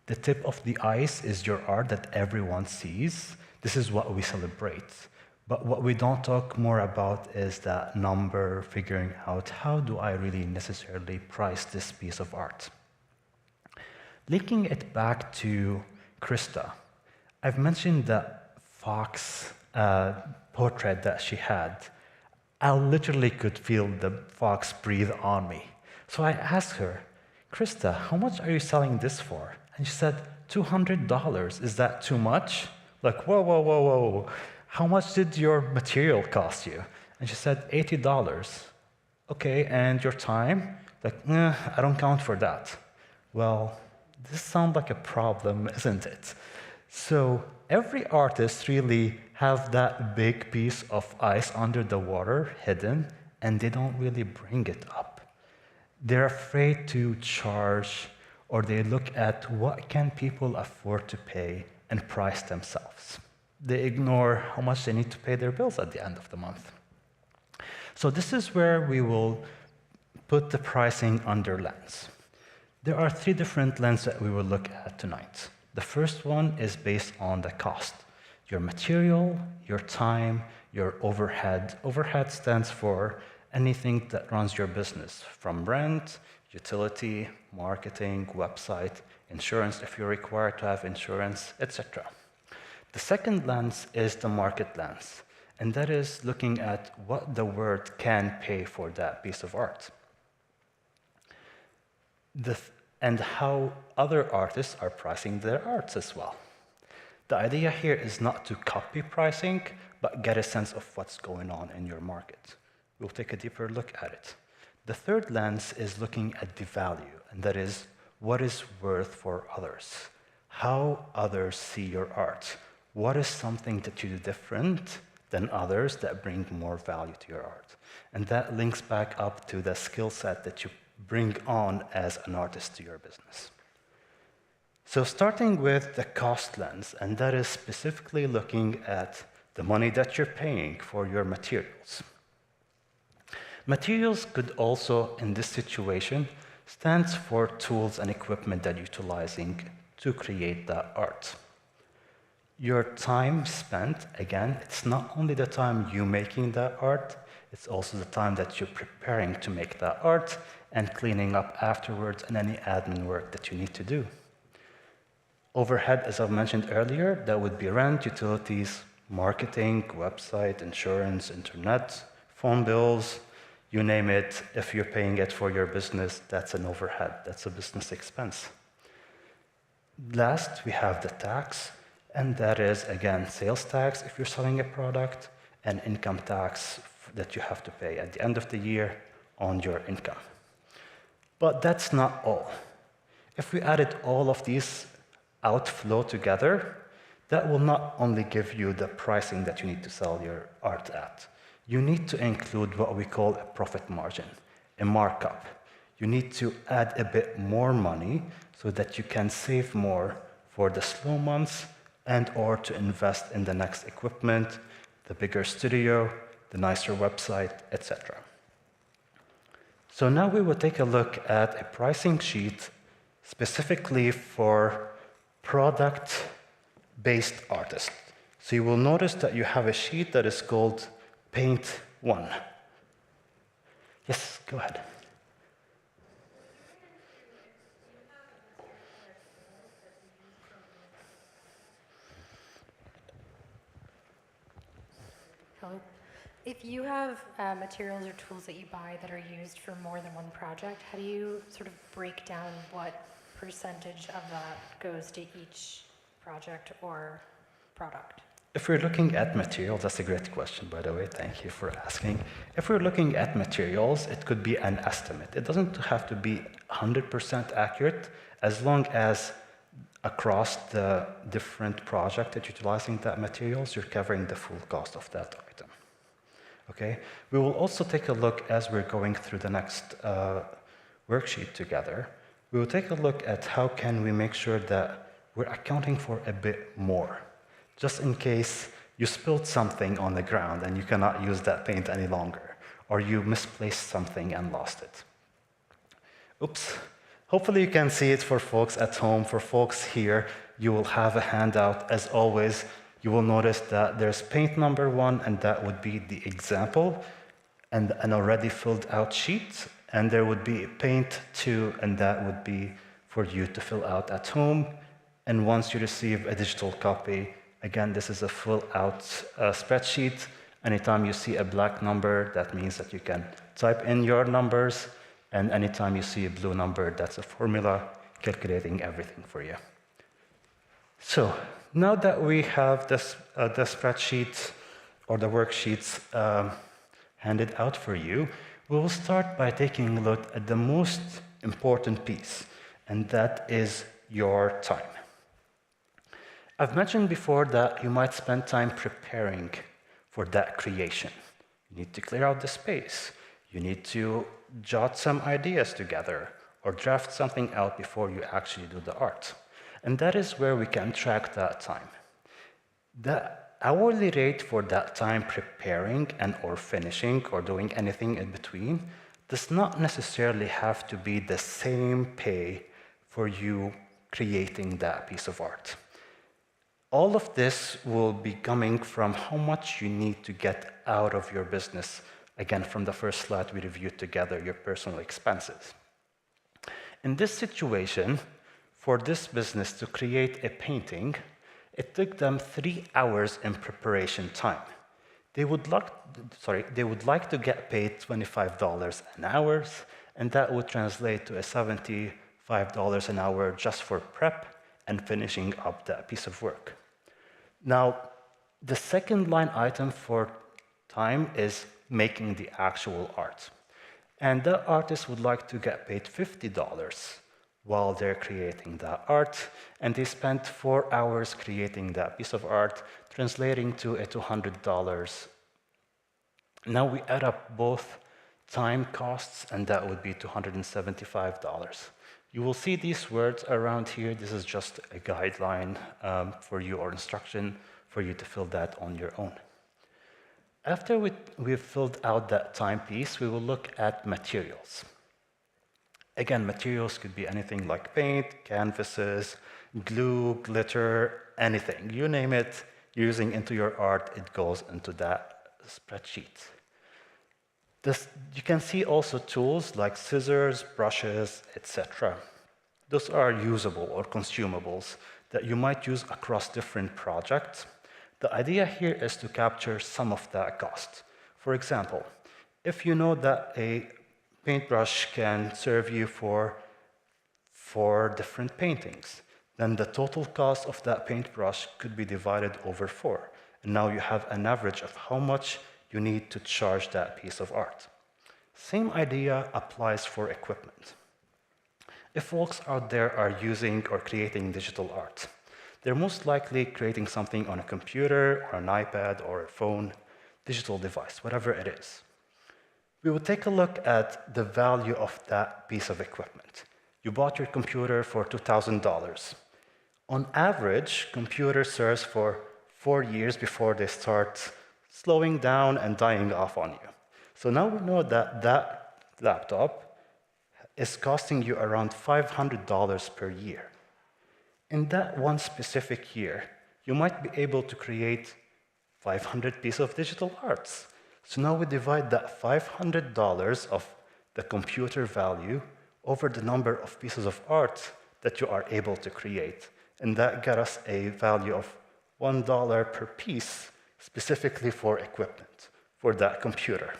Speaker 3: The tip of the ice is your art that everyone sees. This is what we celebrate. But what we don't talk more about is that number, figuring out how do I really necessarily price this piece of art. Linking it back to Krista, I've mentioned that fox portrait that she had. I literally could feel the fox breathe on me. So I asked her, Krista, how much are you selling this for? And she said, $200. Is that too much? Like, whoa, whoa, whoa, whoa. How much did your material cost you? And she said, $80. Okay, and your time? Like, I don't count for that. Well, this sounds like a problem, isn't it? So every artist really have that big piece of ice under the water hidden, and they don't really bring it up. They're afraid to charge, or they look at what can people afford to pay and price themselves. They ignore how much they need to pay their bills at the end of the month. So this is where we will put the pricing under lens. There are 3 different lenses that we will look at tonight. The first one is based on the cost. Your material, your time, your overhead. Overhead stands for anything that runs your business, from rent, utility, marketing, website, insurance if you're required to have insurance, etc. The second lens is the market lens, and that is looking at what the world can pay for that piece of art. And how other artists are pricing their arts as well. The idea here is not to copy pricing, but get a sense of what's going on in your market. We'll take a deeper look at it. The third lens is looking at the value, and that is what is worth for others, how others see your art. What is something that you do different than others that bring more value to your art? And that links back up to the skill set that you bring on as an artist to your business. So starting with the cost lens, and that is specifically looking at the money that you're paying for your materials. Materials could also, in this situation, stands for tools and equipment that you're utilizing to create that art. Your time spent, again, it's not only the time you making that art, it's also the time that you're preparing to make that art and cleaning up afterwards and any admin work that you need to do. Overhead, as I've mentioned earlier, that would be rent, utilities, marketing, website, insurance, internet, phone bills, you name it. If you're paying it for your business, that's an overhead, that's a business expense. Last, we have the tax, and that is, again, sales tax if you're selling a product, and income tax that you have to pay at the end of the year on your income. But that's not all. If we added all of these outflow together, that will not only give you the pricing that you need to sell your art at. You need to include what we call a profit margin, a markup. You need to add a bit more money so that you can save more for the slow months and or to invest in the next equipment, the bigger studio, the nicer website, etc. So now we will take a look at a pricing sheet specifically for product-based artists. So you will notice that you have a sheet that is called Paint 1. Yes, go ahead.
Speaker 4: Hello. If you have materials or tools that you buy that are used for more than one project, how do you sort of break down what percentage of that goes to each project or product?
Speaker 3: If we're looking at materials, that's a great question, by the way, thank you for asking. If we're looking at materials, it could be an estimate. It doesn't have to be 100% accurate, as long as across the different projects that you're utilizing that materials, you're covering the full cost of that item. Okay? We will also take a look as we're going through the next worksheet together. We will take a look at how can we make sure that we're accounting for a bit more, just in case you spilled something on the ground and you cannot use that paint any longer, or you misplaced something and lost it. Oops. Hopefully you can see it for folks at home. For folks here, you will have a handout. As always, you will notice that there's paint number 1, and that would be the example, and an already filled out sheet. And there would be paint 2, and that would be for you to fill out at home. And once you receive a digital copy, again, this is a full out spreadsheet. Anytime you see a black number, that means that you can type in your numbers. And anytime you see a blue number, that's a formula calculating everything for you. So now that we have this, the spreadsheet or the worksheets handed out for you, we will start by taking a look at the most important piece, and that is your time. I've mentioned before that you might spend time preparing for that creation. You need to clear out the space. You need to jot some ideas together or draft something out before you actually do the art. And that is where we can track that time. The hourly rate for that time preparing and or finishing or doing anything in between does not necessarily have to be the same pay for you creating that piece of art. All of this will be coming from how much you need to get out of your business. Again, from the first slide we reviewed together, your personal expenses. In this situation, for this business to create a painting, It took them 3 hours in preparation time. They would like to get paid $25 an hour, and that would translate to a $75 an hour just for prep and finishing up that piece of work. Now, the second line item for time is making the actual art. And the artist would like to get paid $50 while they're creating that art, and they spent 4 hours creating that piece of art, translating to a $200. Now we add up both time costs, and that would be $275. You will see these words around here. This is just a guideline for you, or instruction for you to fill that on your own. After we've filled out that time piece, we will look at materials. Again, materials could be anything like paint, canvases, glue, glitter, anything. You name it, using into your art, it goes into that spreadsheet. You can see also tools like scissors, brushes, etc. Those are usable or consumables that you might use across different projects. The idea here is to capture some of that cost. For example, if you know that a paintbrush can serve you for 4 different paintings, then the total cost of that paintbrush could be divided over 4. And now you have an average of how much you need to charge that piece of art. Same idea applies for equipment. If folks out there are using or creating digital art, they're most likely creating something on a computer, or an iPad, or a phone, digital device, whatever it is. We will take a look at the value of that piece of equipment. You bought your computer for $2,000. On average, computer serves for 4 years before they start slowing down and dying off on you. So now we know that that laptop is costing you around $500 per year. In that one specific year, you might be able to create 500 pieces of digital arts. So now we divide that $500 of the computer value over the number of pieces of art that you are able to create. And that got us a value of $1 per piece, specifically for equipment, for that computer.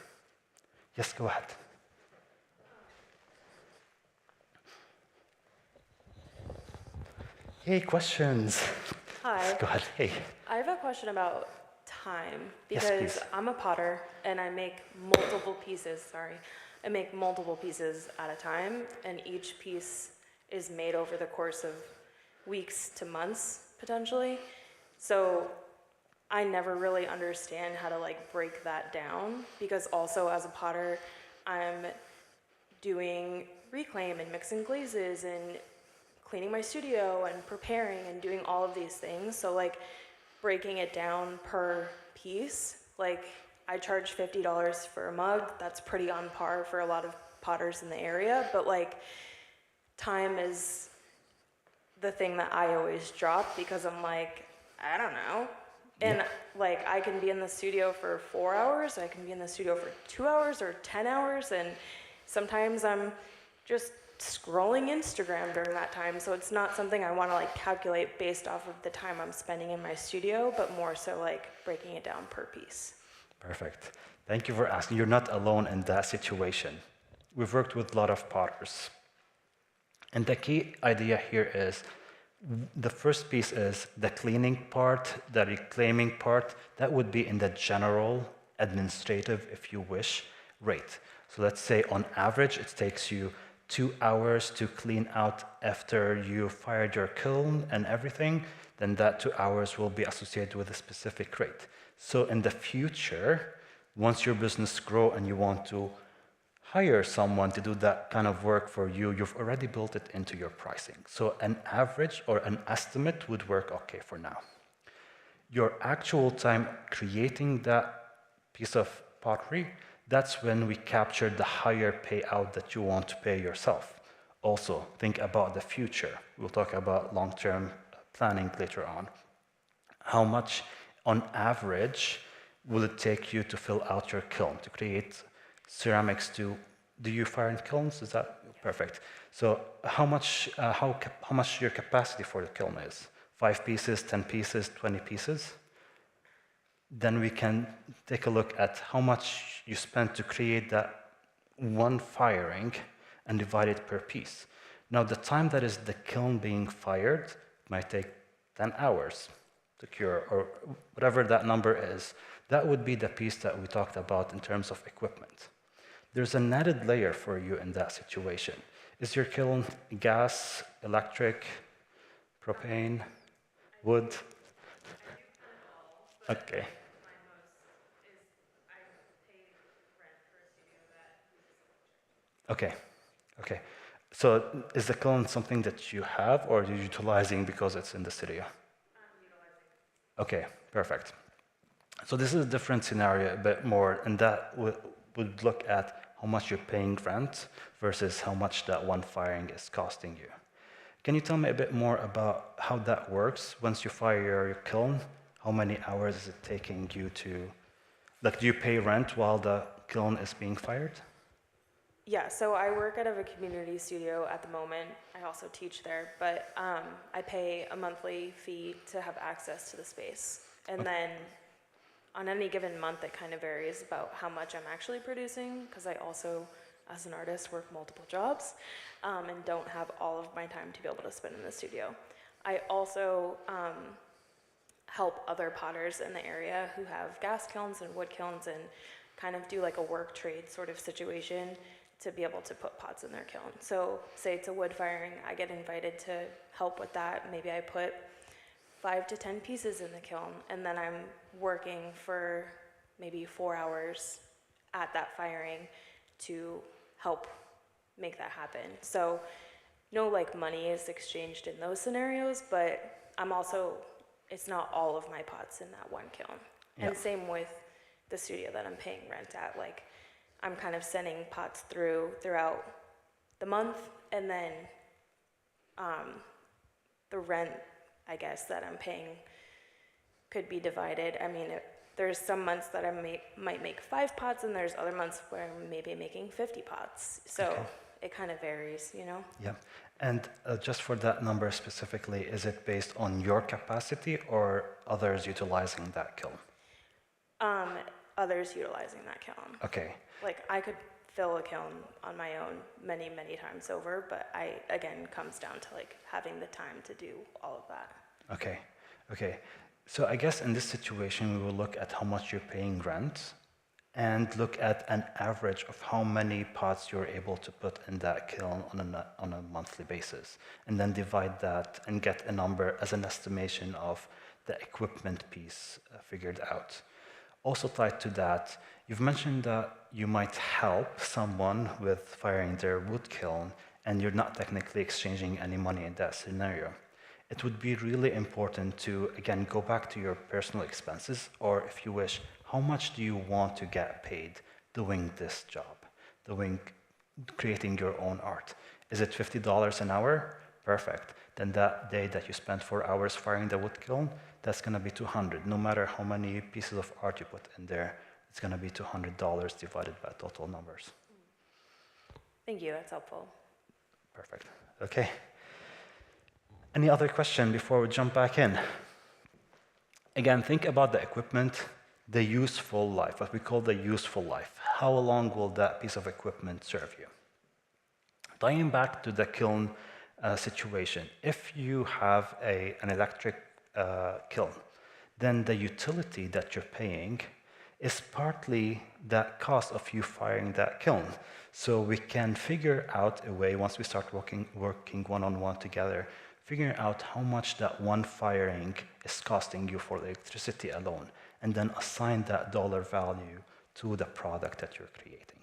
Speaker 3: Yes, go ahead. Hey, questions?
Speaker 5: Hi.
Speaker 3: Go ahead. Hey.
Speaker 5: I have a question about time
Speaker 3: Yes,
Speaker 5: because
Speaker 3: please.
Speaker 5: I'm a potter and I make multiple pieces, I make multiple pieces at a time, and each piece is made over the course of weeks to months, potentially. So I never really understand how to break that down, because also as a potter, I'm doing reclaim and mixing glazes and cleaning my studio and preparing and doing all of these things. So breaking it down per piece, I charge $50 for a mug. That's pretty on par for a lot of potters in the area, but time is the thing that I always drop, because I'm I don't know. And I can be in the studio for 4 hours, I can be in the studio for 2 hours or 10 hours, and sometimes I'm just scrolling Instagram during that time. So it's not something I want to calculate based off of the time I'm spending in my studio, but more so breaking it down per piece.
Speaker 3: Perfect. Thank you for asking. You're not alone in that situation. We've worked with a lot of potters. And the key idea here is, the first piece is the cleaning part, the reclaiming part. That would be in the general administrative, if you wish, rate. So let's say on average, it takes you 2 hours to clean out after you fired your kiln and everything, then that 2 hours will be associated with a specific rate. So in the future, once your business grows and you want to hire someone to do that kind of work for you, you've already built it into your pricing. So an average or an estimate would work okay for now. Your actual time creating that piece of pottery, that's when we capture the higher payout that you want to pay yourself. Also, think about the future. We'll talk about long-term planning later on. How much, on average, will it take you to fill out your kiln, to create ceramics do you fire in kilns? Is that perfect? So how much your capacity for the kiln is? 5 pieces, 10 pieces, 20 pieces, then we can take a look at how much you spent to create that one firing and divide it per piece. Now, the time that is the kiln being fired might take 10 hours to cure, or whatever that number is. That would be the piece that we talked about in terms of equipment. There's an added layer for you in that situation. Is your kiln gas, electric, propane, wood? Okay. Okay, okay. So is the kiln something that you have or are you utilizing because it's in the studio? I'm utilizing. Okay, perfect. So this is a different scenario a bit more, and that would look at how much you're paying rent versus how much that one firing is costing you. Can you tell me a bit more about how that works? Once you fire your kiln, how many hours is it taking you to, like, do you pay rent while the kiln is being fired?
Speaker 5: Yeah, so I work out of a community studio at the moment. I also teach there, but I pay a monthly fee to have access to the space. And then on any given month, it kind of varies about how much I'm actually producing, because I also, as an artist, work multiple jobs and don't have all of my time to be able to spend in the studio. I also help other potters in the area who have gas kilns and wood kilns and kind of do like a work trade sort of situation to be able to put pots in their kiln. So say it's a wood firing, I get invited to help with that. Maybe I put 5 to 10 pieces in the kiln, and then I'm working for maybe 4 hours at that firing to help make that happen. So no like money is exchanged in those scenarios, but I'm also, it's not all of my pots in that one kiln.
Speaker 3: Yeah.
Speaker 5: And same with the studio that I'm paying rent at. Like, I'm kind of sending pots throughout the month, and then the rent, I guess, that I'm paying could be divided. I mean, there's some months that I might make 5 pots, and there's other months where I'm maybe making 50 pots. So it kind of varies, you know?
Speaker 3: Yeah. And just for that number specifically, is it based on your capacity or others utilizing that kiln?
Speaker 5: Others utilizing that kiln.
Speaker 3: Okay.
Speaker 5: Like, I could fill a kiln on my own many, many times over, but again, comes down to like having the time to do all of that.
Speaker 3: Okay. Okay. So I guess in this situation, we will look at how much you're paying rent and look at an average of how many pots you're able to put in that kiln on a monthly basis, and then divide that and get a number as an estimation of the equipment piece figured out. Also tied to that, you've mentioned that you might help someone with firing their wood kiln, and you're not technically exchanging any money in that scenario. It would be really important to, again, go back to your personal expenses, or if you wish, how much do you want to get paid doing this job, creating your own art? Is it $50 an hour? Perfect. Then that day that you spent 4 hours firing the wood kiln, that's going to be $200. No matter how many pieces of art you put in there, it's going to be $200 divided by total numbers.
Speaker 5: Thank you, that's helpful.
Speaker 3: Perfect. Okay. Any other question before we jump back in? Again, think about the equipment, the useful life, what we call the useful life. How long will that piece of equipment serve you? Tying back to the kiln situation, if you have an electric kiln, then the utility that you're paying is partly that cost of you firing that kiln. So we can figure out a way, once we start working one-on-one together, figuring out how much that one firing is costing you for electricity alone, and then assign that dollar value to the product that you're creating.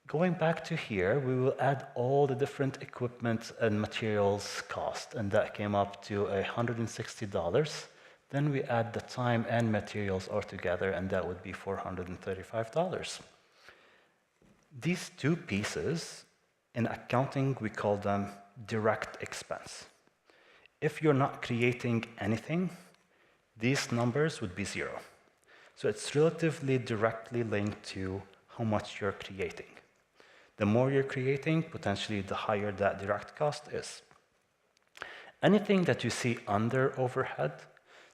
Speaker 3: Going back to here, we will add all the different equipment and materials cost, and that came up to $160. Then we add the time and materials all together, and that would be $435. These two pieces, in accounting, we call them direct expense. If you're not creating anything, these numbers would be 0. So it's relatively directly linked to how much you're creating. The more you're creating, potentially the higher that direct cost is. Anything that you see under overhead,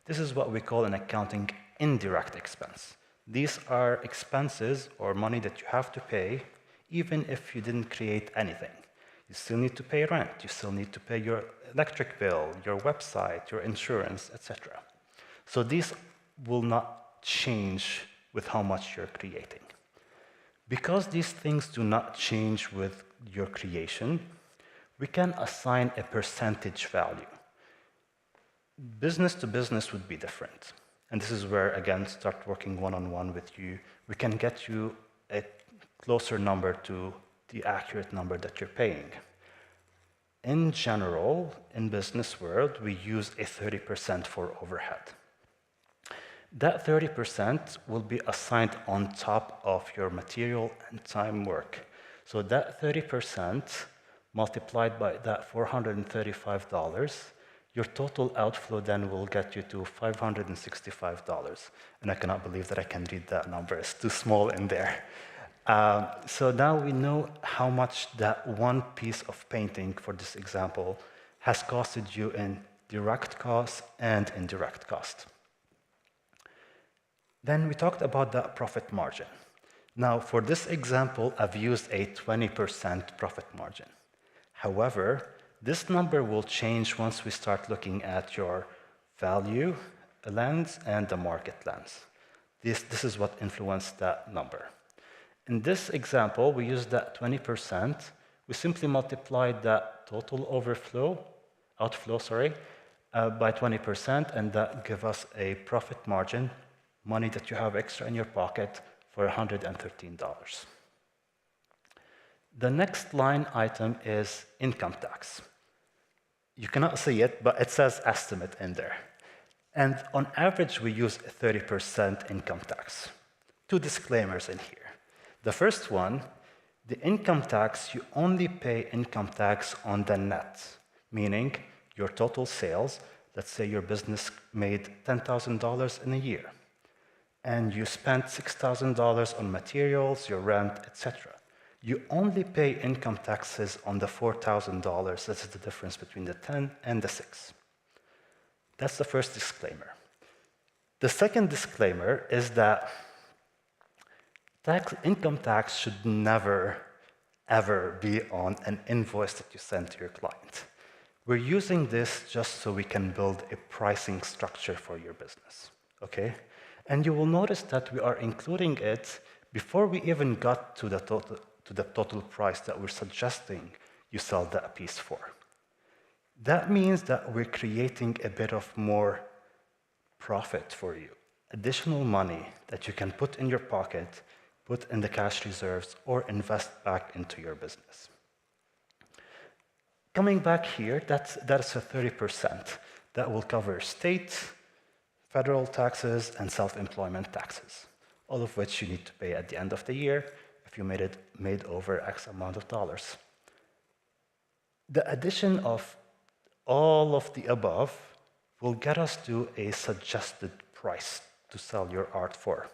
Speaker 3: this is what we call in accounting indirect expense. These are expenses or money that you have to pay even if you didn't create anything. You still need to pay rent, you still need to pay your electric bill, your website, your insurance, etc. So these will not change with how much you're creating. Because these things do not change with your creation, we can assign a percentage value. Business to business would be different. And this is where, again, start working one-on-one with you. We can get you a closer number to the accurate number that you're paying. In general, in business world, we use a 30% for overhead. That 30% will be assigned on top of your material and time work. So that 30% multiplied by that $435, your total outflow then will get you to $565. And I cannot believe that I can read that number. It's too small in there. So now we know how much that one piece of painting, for this example, has costed you in direct cost and indirect cost. Then we talked about that profit margin. Now, for this example, I've used a 20% profit margin. However, this number will change once we start looking at your value lens and the market lens. This is what influenced that number. In this example, we used that 20%. We simply multiplied that total outflow, by 20%, and that gives us a profit margin, money that you have extra in your pocket, for $113. The next line item is income tax. You cannot see it, but it says estimate in there. And on average, we use 30% income tax. Two disclaimers in here. The first one, the income tax, you only pay income tax on the net, meaning your total sales. Let's say your business made $10,000 in a year, and you spent $6,000 on materials, your rent, etc. You only pay income taxes on the $4,000. That's the difference between the 10 and the 6. That's the first disclaimer. The second disclaimer is that income tax should never, ever be on an invoice that you send to your client. We're using this just so we can build a pricing structure for your business, okay? And you will notice that we are including it before we even got to the total price that we're suggesting you sell that piece for. That means that we're creating a bit of more profit for you, additional money that you can put in your pocket, put in the cash reserves, or invest back into your business. Coming back here, that's a 30%. That will cover state, federal taxes, and self-employment taxes, all of which you need to pay at the end of the year if you made over X amount of dollars. The addition of all of the above will get us to a suggested price to sell your art for.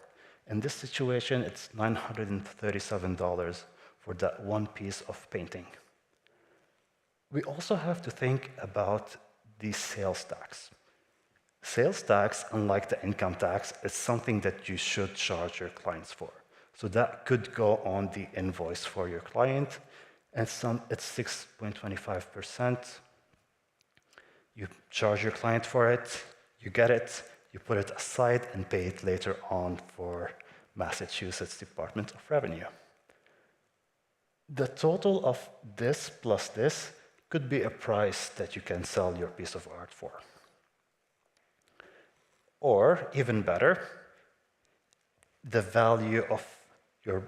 Speaker 3: In this situation, it's $937 for that one piece of painting. We also have to think about the sales tax. Sales tax, unlike the income tax, is something that you should charge your clients for. So that could go on the invoice for your client, and it's 6.25%. You charge your client for it, you get it, you put it aside and pay it later on for Massachusetts Department of Revenue. The total of this plus this could be a price that you can sell your piece of art for. Or, even better, the value of your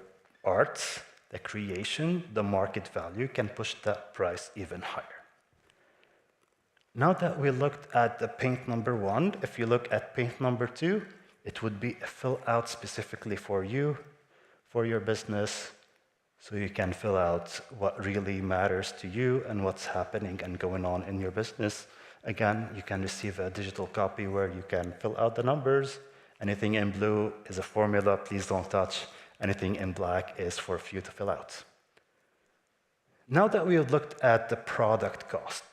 Speaker 3: art, the creation, the market value, can push that price even higher. Now that we looked at the paint number 1, if you look at paint number 2, it would be a fill out specifically for you, for your business, so you can fill out what really matters to you and what's happening and going on in your business. Again, you can receive a digital copy where you can fill out the numbers. Anything in blue is a formula, please don't touch. Anything in black is for you to fill out. Now that we have looked at the product cost,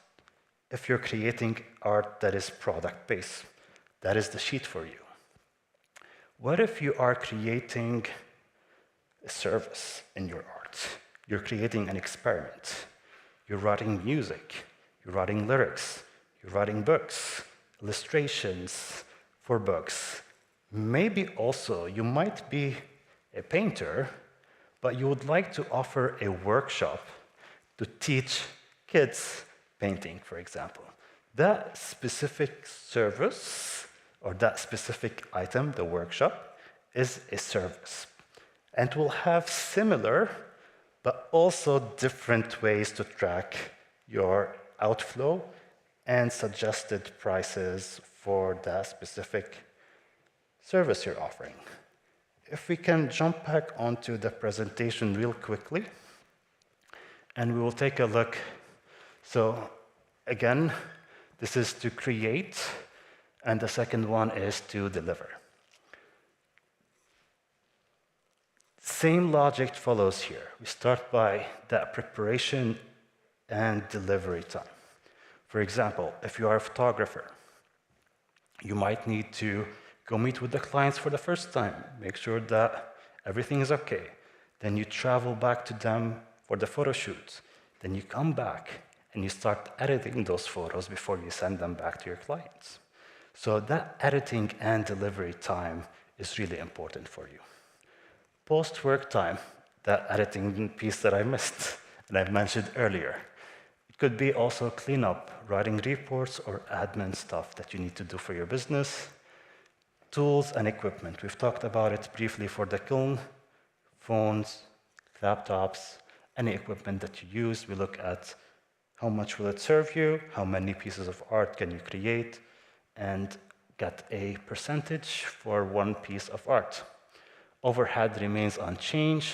Speaker 3: if you're creating art that is product-based? That is the sheet for you. What if you are creating a service in your art? You're creating an experiment. You're writing music. You're writing lyrics. You're writing books, illustrations for books. Maybe also you might be a painter, but you would like to offer a workshop to teach kids painting, for example. That specific service or that specific item, the workshop, is a service. And will have similar, but also different ways to track your outflow and suggested prices for that specific service you're offering. If we can jump back onto the presentation real quickly, and we will take a look. So again, this is to create, and the second one is to deliver. Same logic follows here. We start by that preparation and delivery time. For example, if you are a photographer, you might need to go meet with the clients for the first time, make sure that everything is okay. Then you travel back to them for the photo shoot. Then you come back and you start editing those photos before you send them back to your clients. So that editing and delivery time is really important for you. Post-work time, that editing piece that I missed and I mentioned earlier. It could be also cleanup, writing reports or admin stuff that you need to do for your business. Tools and equipment. We've talked about it briefly for the kiln, phones, laptops, any equipment that you use. We look at how much will it serve you, how many pieces of art can you create, and get a percentage for one piece of art. Overhead remains unchanged.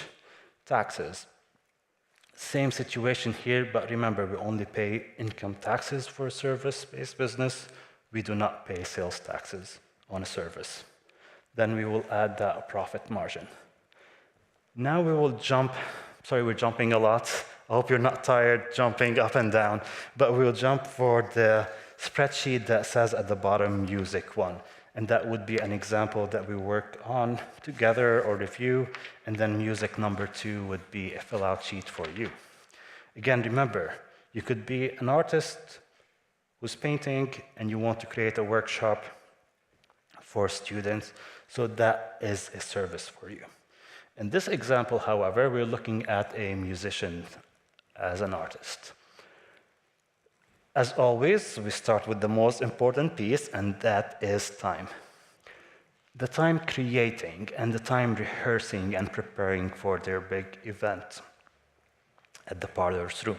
Speaker 3: Taxes. Same situation here, but remember, we only pay income taxes for a service-based business. We do not pay sales taxes on a service. Then we will add that profit margin. Now we will jump, sorry, we're jumping a lot. I hope you're not tired jumping up and down, but we'll jump for the spreadsheet that says at the bottom, music one. And that would be an example that we work on together or review, and then music number 2 would be a fill-out sheet for you. Again, remember, you could be an artist who's painting and you want to create a workshop for students, so that is a service for you. In this example, however, we're looking at a musician as an artist. As always, we start with the most important piece, and that is time. The time creating and the time rehearsing and preparing for their big event at the parlor's room.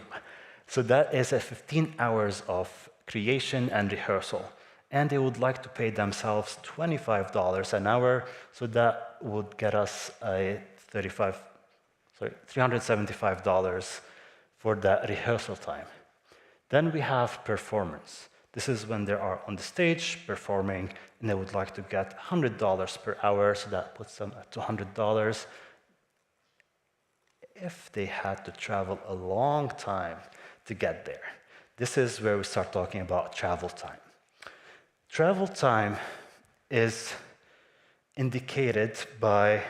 Speaker 3: So that is 15 hours of creation and rehearsal. And they would like to pay themselves $25 an hour, so that would get us a $375 for that rehearsal time. Then we have performance. This is when they are on the stage performing, and they would like to get $100 per hour, so that puts them at $200. If they had to travel a long time to get there, this is where we start talking about travel time. Travel time is indicated by,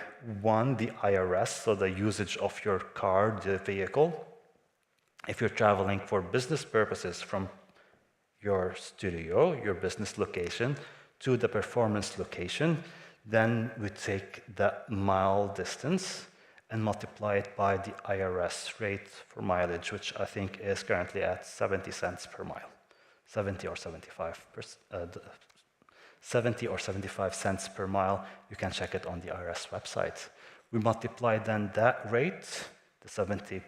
Speaker 3: one, the IRS, so the usage of your car, the vehicle. If you're traveling for business purposes from your studio, your business location, to the performance location, then we take that mile distance and multiply it by the IRS rate for mileage, which I think is currently at 70 cents per mile. 70 or 75 cents per mile. You can check it on the IRS website. We multiply then that rate, the 70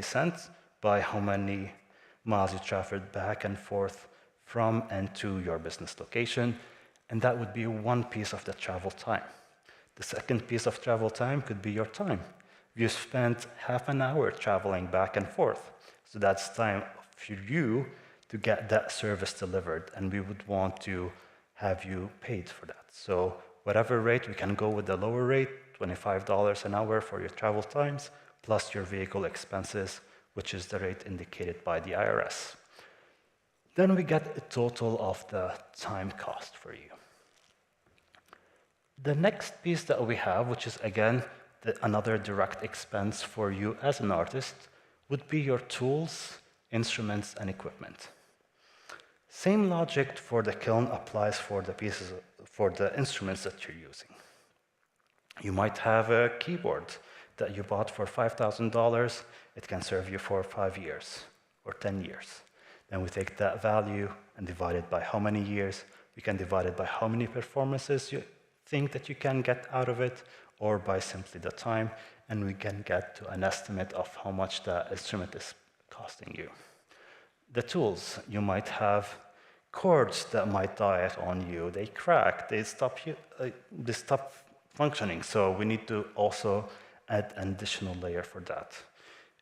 Speaker 3: cents, by how many miles you traveled back and forth from and to your business location, and that would be one piece of the travel time. The second piece of travel time could be your time. You spent half an hour traveling back and forth, so that's time for you to get that service delivered, and we would want to have you paid for that. So whatever rate, we can go with the lower rate, $25 an hour for your travel times, plus your vehicle expenses, which is the rate indicated by the IRS. Then we get a total of the time cost for you. The next piece that we have, which is again another direct expense for you as an artist, would be your tools, instruments, and equipment. Same logic for the kiln applies for the instruments that you're using. You might have a keyboard that you bought for $5,000. It can serve you for 5 years or 10 years. Then we take that value and divide it by how many years. We can divide it by how many performances you think that you can get out of it, or by simply the time, and we can get to an estimate of how much the instrument is costing you. The tools, you might have cords that might die on you. They crack, they stop functioning, so we need to also add an additional layer for that.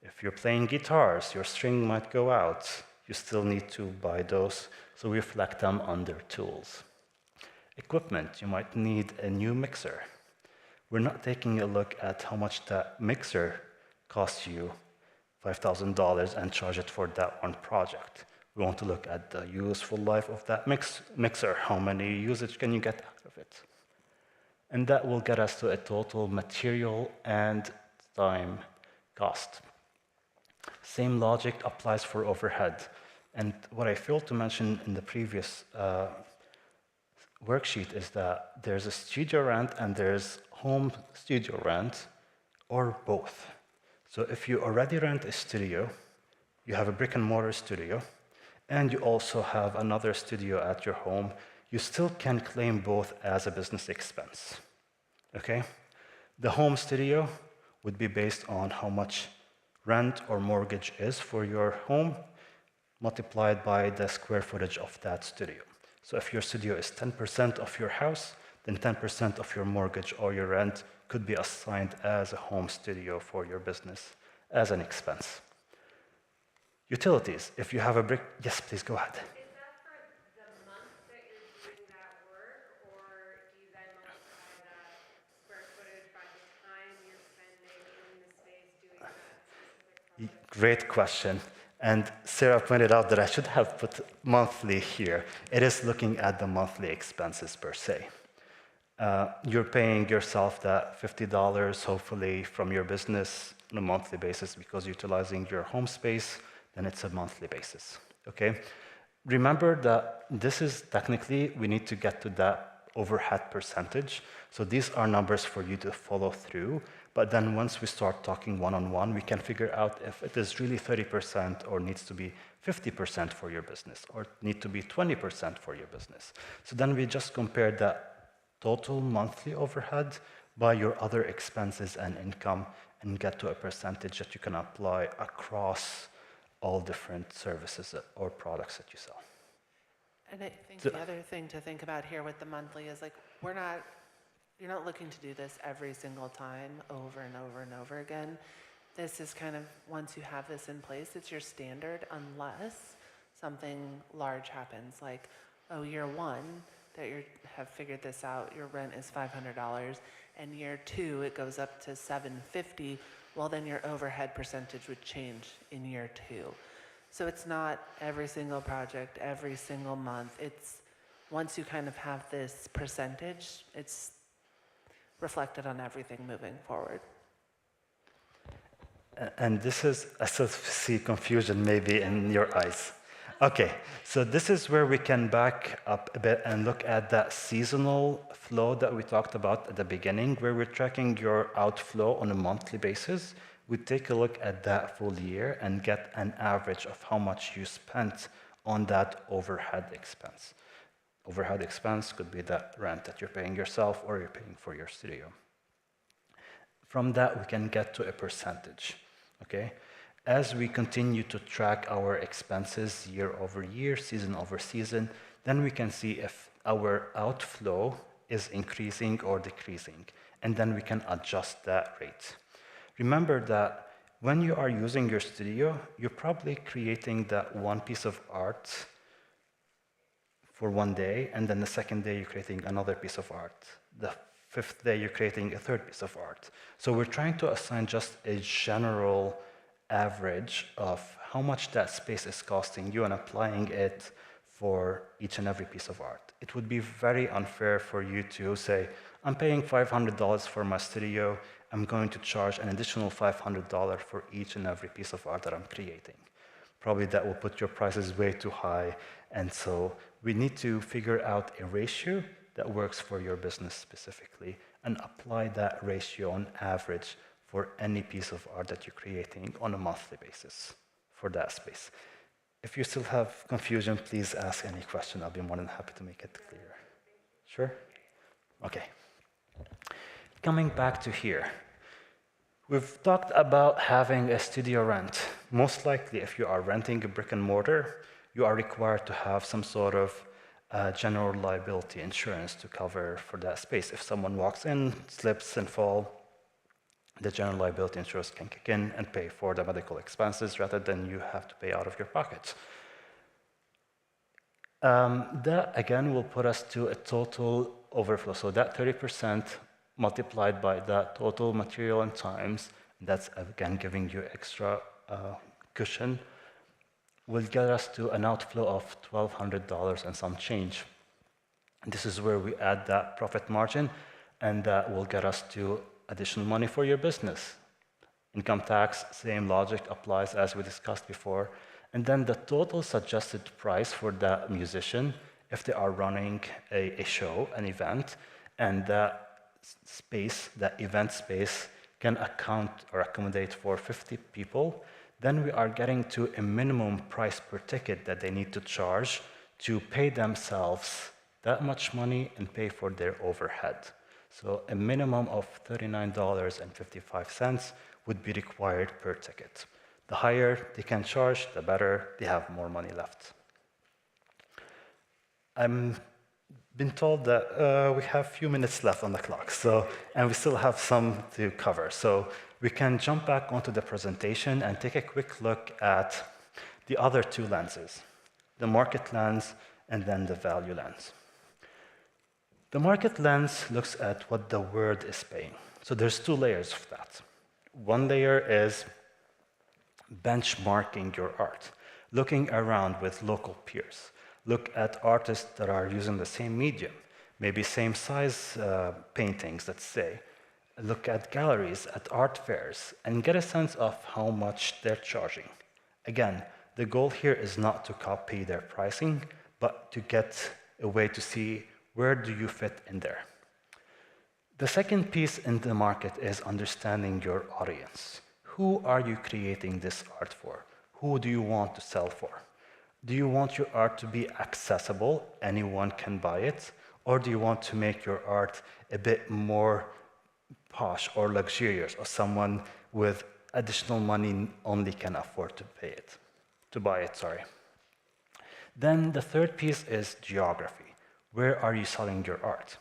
Speaker 3: If you're playing guitars, your string might go out. You still need to buy those, so we reflect them under tools. Equipment, you might need a new mixer. We're not taking a look at how much that mixer costs you, $5,000, and charge it for that one project. We want to look at the useful life of that mixer. How many usage can you get out of it? And that will get us to a total material and time cost. Same logic applies for overhead. And what I failed to mention in the previous worksheet is that there's a studio rent and there's home studio rent, or both. So if you already rent a studio, you have a brick and mortar studio, and you also have another studio at your home, you still can claim both as a business expense, okay? The home studio would be based on how much rent or mortgage is for your home, multiplied by the square footage of that studio. So if your studio is 10% of your house, then 10% of your mortgage or your rent could be assigned as a home studio for your business as an expense. Utilities, if you have a brick, yes, please go ahead.
Speaker 6: Is that for the month that you're doing that work, or do you then multiply that square footage by the time you're spending in the space doing that specific project?
Speaker 3: Great question. And Sarah pointed out that I should have put monthly here. It is looking at the monthly expenses per se. You're paying yourself that $50, hopefully, from your business on a monthly basis because utilizing your home space, then it's a monthly basis, okay? Remember that this is technically, we need to get to that overhead percentage. So these are numbers for you to follow through. But then once we start talking one-on-one, we can figure out if it is really 30% or needs to be 50% for your business or need to be 20% for your business. So then we just compare that total monthly overhead by your other expenses and income and get to a percentage that you can apply across all different services or products that you sell.
Speaker 2: And I think the other thing to think about here with the monthly is like, you're not looking to do this every single time over and over and over again. This is kind of, once you have this in place, it's your standard unless something large happens, like, oh, year one, that you have figured this out, your rent is $500, and year two, it goes up to $750, well, then your overhead percentage would change in year two. So it's not every single project, every single month. It's, once you kind of have this percentage, it's reflected on everything moving forward.
Speaker 3: And this is, I still see confusion maybe in your eyes. Okay, so this is where we can back up a bit and look at that seasonal flow that we talked about at the beginning, where we're tracking your outflow on a monthly basis. We take a look at that full year and get an average of how much you spent on that overhead expense. Overhead expense could be that rent that you're paying yourself or you're paying for your studio. From that, we can get to a percentage, okay? As we continue to track our expenses year over year, season over season, then we can see if our outflow is increasing or decreasing, and then we can adjust that rate. Remember that when you are using your studio, you're probably creating that one piece of art for one day, and then the second day you're creating another piece of art. The fifth day you're creating a third piece of art. So we're trying to assign just a general average of how much that space is costing you and applying it for each and every piece of art. It would be very unfair for you to say, I'm paying $500 for my studio, I'm going to charge an additional $500 for each and every piece of art that I'm creating. Probably that will put your prices way too high, and so we need to figure out a ratio that works for your business specifically and apply that ratio on average for any piece of art that you're creating on a monthly basis for that space. If you still have confusion, please ask any question. I'll be more than happy to make it clear. Sure? Okay. Coming back to here, we've talked about having a studio rent. Most likely, if you are renting a brick and mortar, you are required to have some sort of general liability insurance to cover for that space. If someone walks in, slips and falls, the general liability insurance can kick in and pay for the medical expenses rather than you have to pay out of your pocket. That again will put us to a total overflow. So that 30% multiplied by that total material and times, that's again giving you extra cushion, will get us to an outflow of $1,200 and some change. This is where we add that profit margin, and that will get us to additional money for your business. Income tax, same logic applies as we discussed before. And then the total suggested price for that musician, if they are running a show, an event, and that space, that event space, can account or accommodate for 50 people, then we are getting to a minimum price per ticket that they need to charge to pay themselves that much money and pay for their overhead. So a minimum of $39.55 would be required per ticket. The higher they can charge, the better, they have more money left. I'm been told that we have a few minutes left on the clock, and we still have some to cover. So we can jump back onto the presentation and take a quick look at the other two lenses, the market lens and then the value lens. The market lens looks at what the world is paying. So there's two layers of that. One layer is benchmarking your art, looking around with local peers. Look at artists that are using the same medium, maybe same size paintings, let's say. Look at galleries, at art fairs, and get a sense of how much they're charging. Again, the goal here is not to copy their pricing, but to get a way to see where do you fit in there. The second piece in the market is understanding your audience. Who are you creating this art for? Who do you want to sell for? Do you want your art to be accessible, anyone can buy it? Or do you want to make your art a bit more posh or luxurious, or someone with additional money only can afford to buy it, sorry. Then the third piece is geography. Where are you selling your art?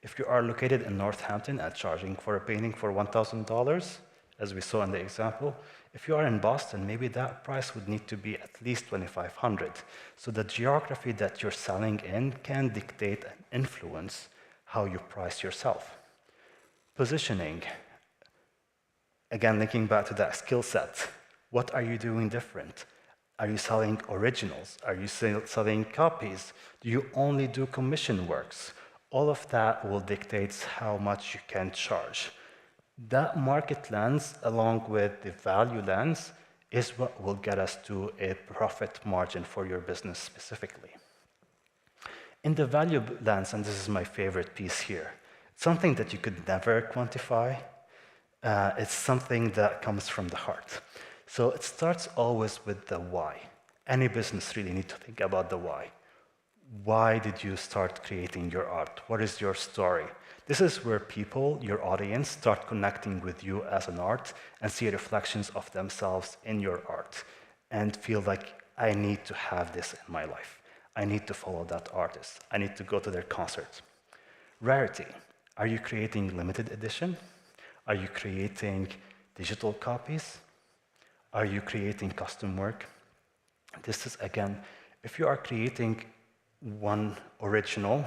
Speaker 3: If you are located in Northampton and charging for a painting for $1,000, as we saw in the example, if you are in Boston, maybe that price would need to be at least $2,500. So the geography that you're selling in can dictate and influence how you price yourself. Positioning, again, linking back to that skill set. What are you doing different? Are you selling originals? Are you selling copies? Do you only do commission works? All of that will dictate how much you can charge. That market lens, along with the value lens, is what will get us to a profit margin for your business specifically. In the value lens, and this is my favorite piece here, something that you could never quantify, it's something that comes from the heart. So it starts always with the why. Any business really needs to think about the why. Why did you start creating your art? What is your story? This is where people, your audience, start connecting with you as an art and see reflections of themselves in your art and feel like, I need to have this in my life. I need to follow that artist. I need to go to their concert. Rarity. Are you creating limited edition? Are you creating digital copies? Are you creating custom work? This is, again, if you are creating one original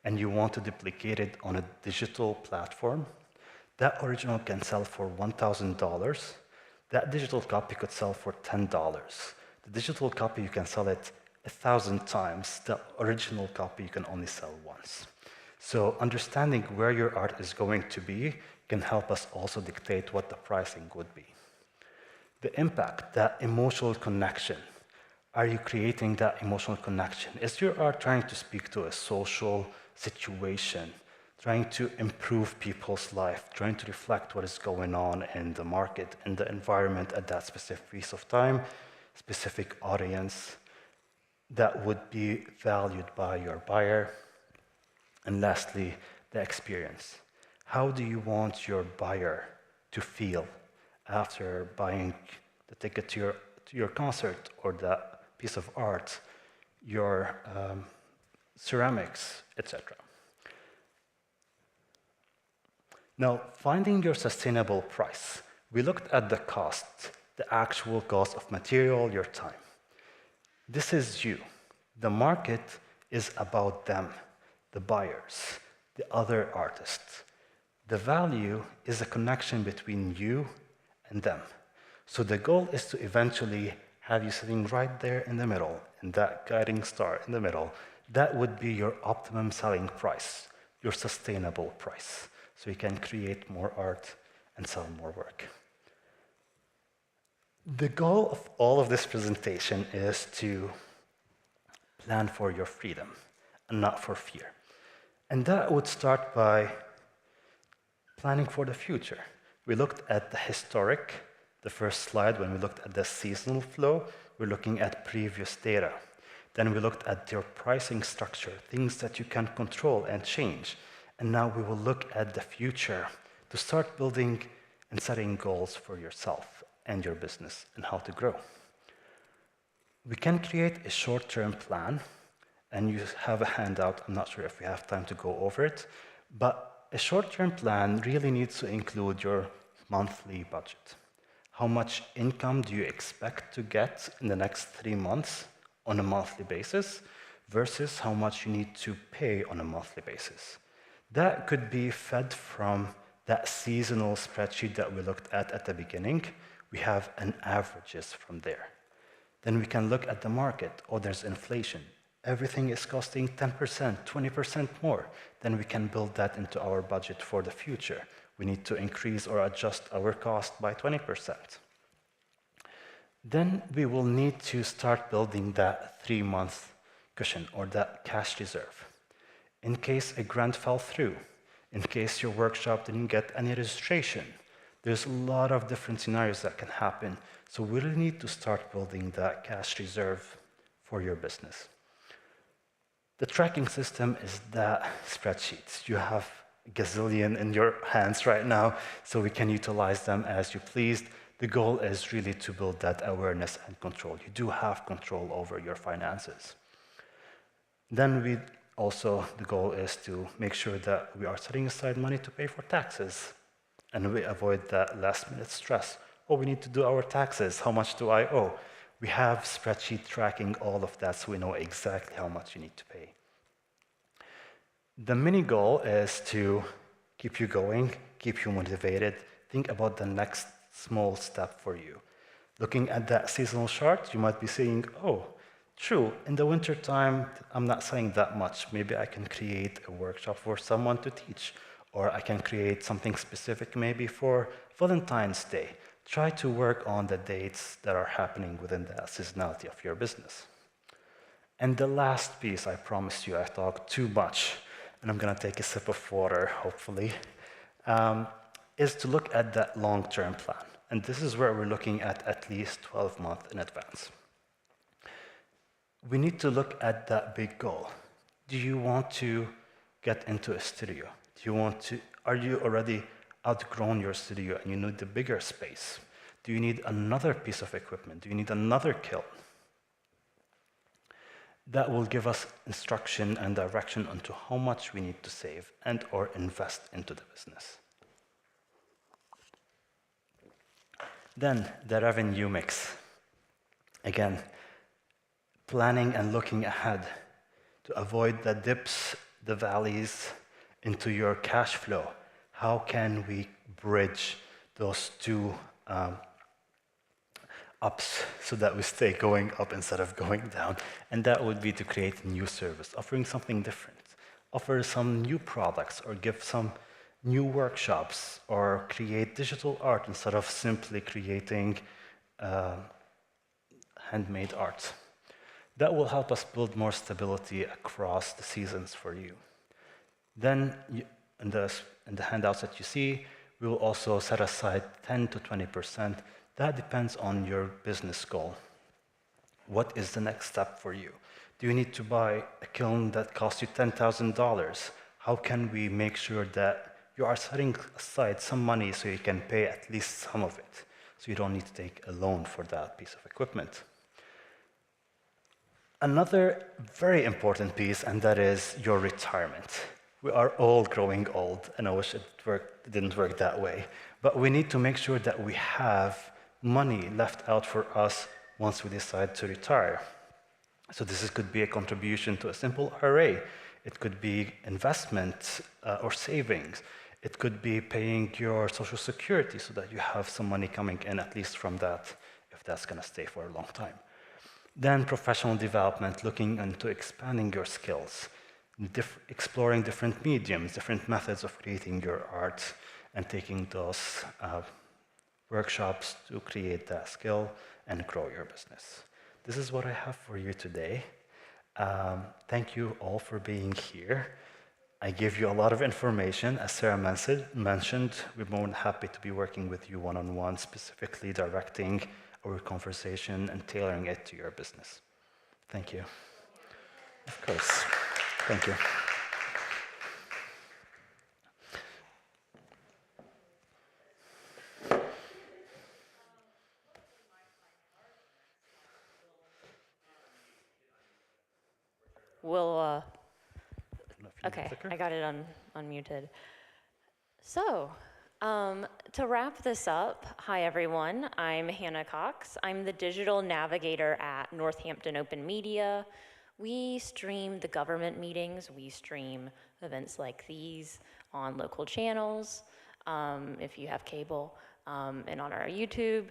Speaker 3: and you want to duplicate it on a digital platform, that original can sell for $1,000. that digital copy could sell for $10. The digital copy, you can sell it 1,000 times. The original copy, you can only sell once. So understanding where your art is going to be can help us also dictate what the pricing would be. The impact, that emotional connection. Are you creating that emotional connection? Is your art trying to speak to a social situation, trying to improve people's life, trying to reflect what is going on in the market, in the environment at that specific piece of time, specific audience that would be valued by your buyer? And lastly, the experience. How do you want your buyer to feel after buying the ticket to your concert or that piece of art, your ceramics, etc.? Now, finding your sustainable price. We looked at the cost, the actual cost of material, your time. This is you. The market is about them, the buyers, the other artists. The value is a connection between you and them. So the goal is to eventually have you sitting right there in the middle, in that guiding star in the middle. That would be your optimum selling price, your sustainable price. So you can create more art and sell more work. The goal of all of this presentation is to plan for your freedom and not for fear. And that would start by planning for the future. We looked at the historic, the first slide when we looked at the seasonal flow, we're looking at previous data. Then we looked at your pricing structure, things that you can control and change. And now we will look at the future to start building and setting goals for yourself and your business and how to grow. We can create a short-term plan, and you have a handout. I'm not sure if we have time to go over it, but a short-term plan really needs to include your monthly budget. How much income do you expect to get in the next 3 months on a monthly basis versus how much you need to pay on a monthly basis? That could be fed from that seasonal spreadsheet that we looked at the beginning. We have an averages from there. Then we can look at the market. Oh, there's inflation. Everything is costing 10%, 20% more. Then we can build that into our budget for the future. We need to increase or adjust our cost by 20%. Then we will need to start building that 3-month cushion or that cash reserve. In case a grant fell through, in case your workshop didn't get any registration, there's a lot of different scenarios that can happen. So we really need to start building that cash reserve for your business. The tracking system is that spreadsheet. You have a gazillion in your hands right now, so we can utilize them as you please. The goal is really to build that awareness and control. You do have control over your finances. Then the goal is to make sure that we are setting aside money to pay for taxes, and we avoid that last-minute stress. Oh, we need to do our taxes. How much do I owe? We have spreadsheet tracking all of that, so we know exactly how much you need to pay. The mini goal is to keep you going, keep you motivated. Think about the next small step for you. Looking at that seasonal chart, you might be saying, oh, true, in the winter time, I'm not selling that much. Maybe I can create a workshop for someone to teach, or I can create something specific maybe for Valentine's Day. Try to work on the dates that are happening within the seasonality of your business. And the last piece, I promise you, I talked too much, and I'm gonna take a sip of water, hopefully, is to look at that long-term plan. And this is where we're looking at least 12 months in advance. We need to look at that big goal. Do you want to get into a studio? Are you already outgrown your studio and you need a bigger space? Do you need another piece of equipment? Do you need another kiln? That will give us instruction and direction onto how much we need to save and or invest into the business. Then the revenue mix. Again, planning and looking ahead to avoid the dips, the valleys into your cash flow. How can we bridge those two ups so that we stay going up instead of going down. And that would be to create a new service, offering something different, offer some new products, or give some new workshops, or create digital art instead of simply creating handmade art. That will help us build more stability across the seasons for you. Then, in the handouts that you see, we will also set aside 10 to 20%. That depends on your business goal. What is the next step for you? Do you need to buy a kiln that costs you $10,000? How can we make sure that you are setting aside some money so you can pay at least some of it, so you don't need to take a loan for that piece of equipment? Another very important piece, and that is your retirement. We are all growing old, and I wish it didn't work that way. But we need to make sure that we have money left out for us once we decide to retire. So this could be a contribution to a simple IRA. It could be investment or savings. It could be paying your Social Security so that you have some money coming in, at least from that, if that's going to stay for a long time. Then professional development, looking into expanding your skills, exploring different mediums, different methods of creating your art, and taking those workshops to create that skill and grow your business. This is what I have for you today. Thank you all for being here. I gave you a lot of information. As Sarah mentioned, we're more than happy to be working with you one-on-one, specifically directing our conversation and tailoring it to your business. Thank you. Of course. Thank you.
Speaker 7: Okay, I got it unmuted. So, to wrap this up, hi everyone, I'm Hannah Cox. I'm the Digital Navigator at Northampton Open Media. We stream the government meetings, we stream events like these on local channels, if you have cable, and on our YouTube.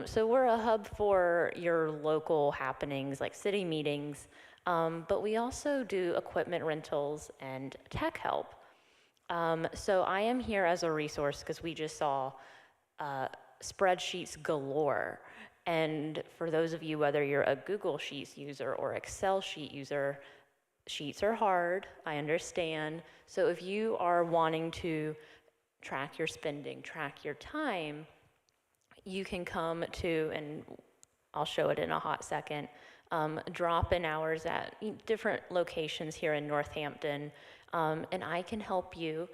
Speaker 7: So we're a hub for your local happenings like city meetings, but we also do equipment rentals and tech help. So I am here as a resource because we just saw spreadsheets galore. And for those of you, whether you're a Google Sheets user or Excel sheet user, sheets are hard, I understand. So if you are wanting to track your spending, track your time, you can come to, and I'll show it in a hot second, drop-in hours at different locations here in Northampton, and I can help you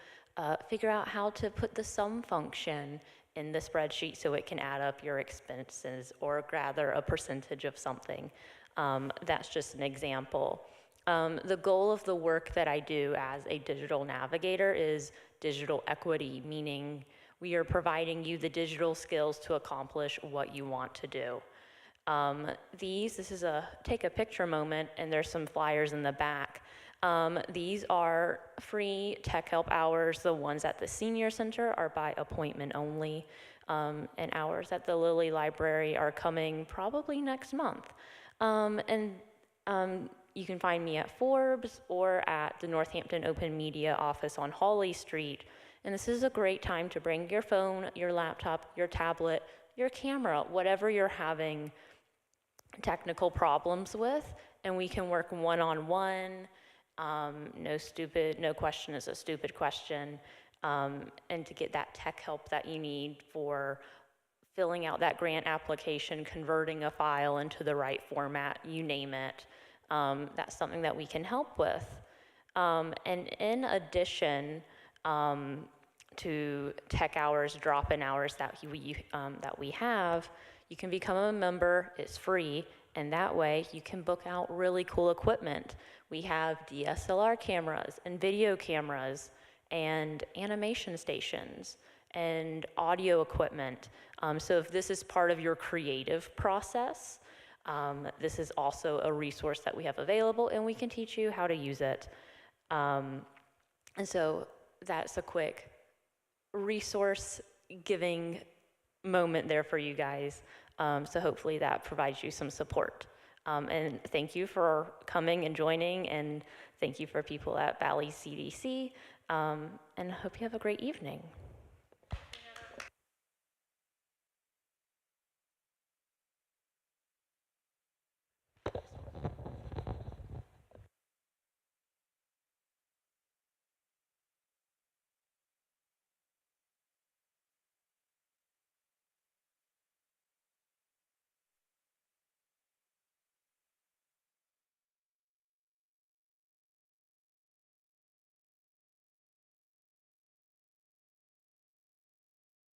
Speaker 7: figure out how to put the sum function in the spreadsheet so it can add up your expenses or gather a percentage of something. That's just an example. The goal of the work that I do as a digital navigator is digital equity, meaning we are providing you the digital skills to accomplish what you want to do. This is a take a picture moment, and there's some flyers in the back. These are free tech help hours. The ones at the senior center are by appointment only, and hours at the Lilly Library are coming probably next month. You can find me at Forbes or at the Northampton Open Media office on Hawley Street. And this is a great time to bring your phone, your laptop, your tablet, your camera, whatever you're having technical problems with, and we can work one-on-one. No question is a stupid question. And to get that tech help that you need for filling out that grant application, converting a file into the right format, you name it. That's something that we can help with. And in addition to tech hours, drop-in hours that we have, you can become a member. It's free, and that way you can book out really cool equipment. We have DSLR cameras and video cameras and animation stations and audio equipment. So if this is part of your creative process, this is also a resource that we have available, and we can teach you how to use it. And so that's a quick resource giving moment there for you guys. So hopefully that provides you some support. And thank you for coming and joining, and thank you for people at Valley CDC, and hope you have a great evening.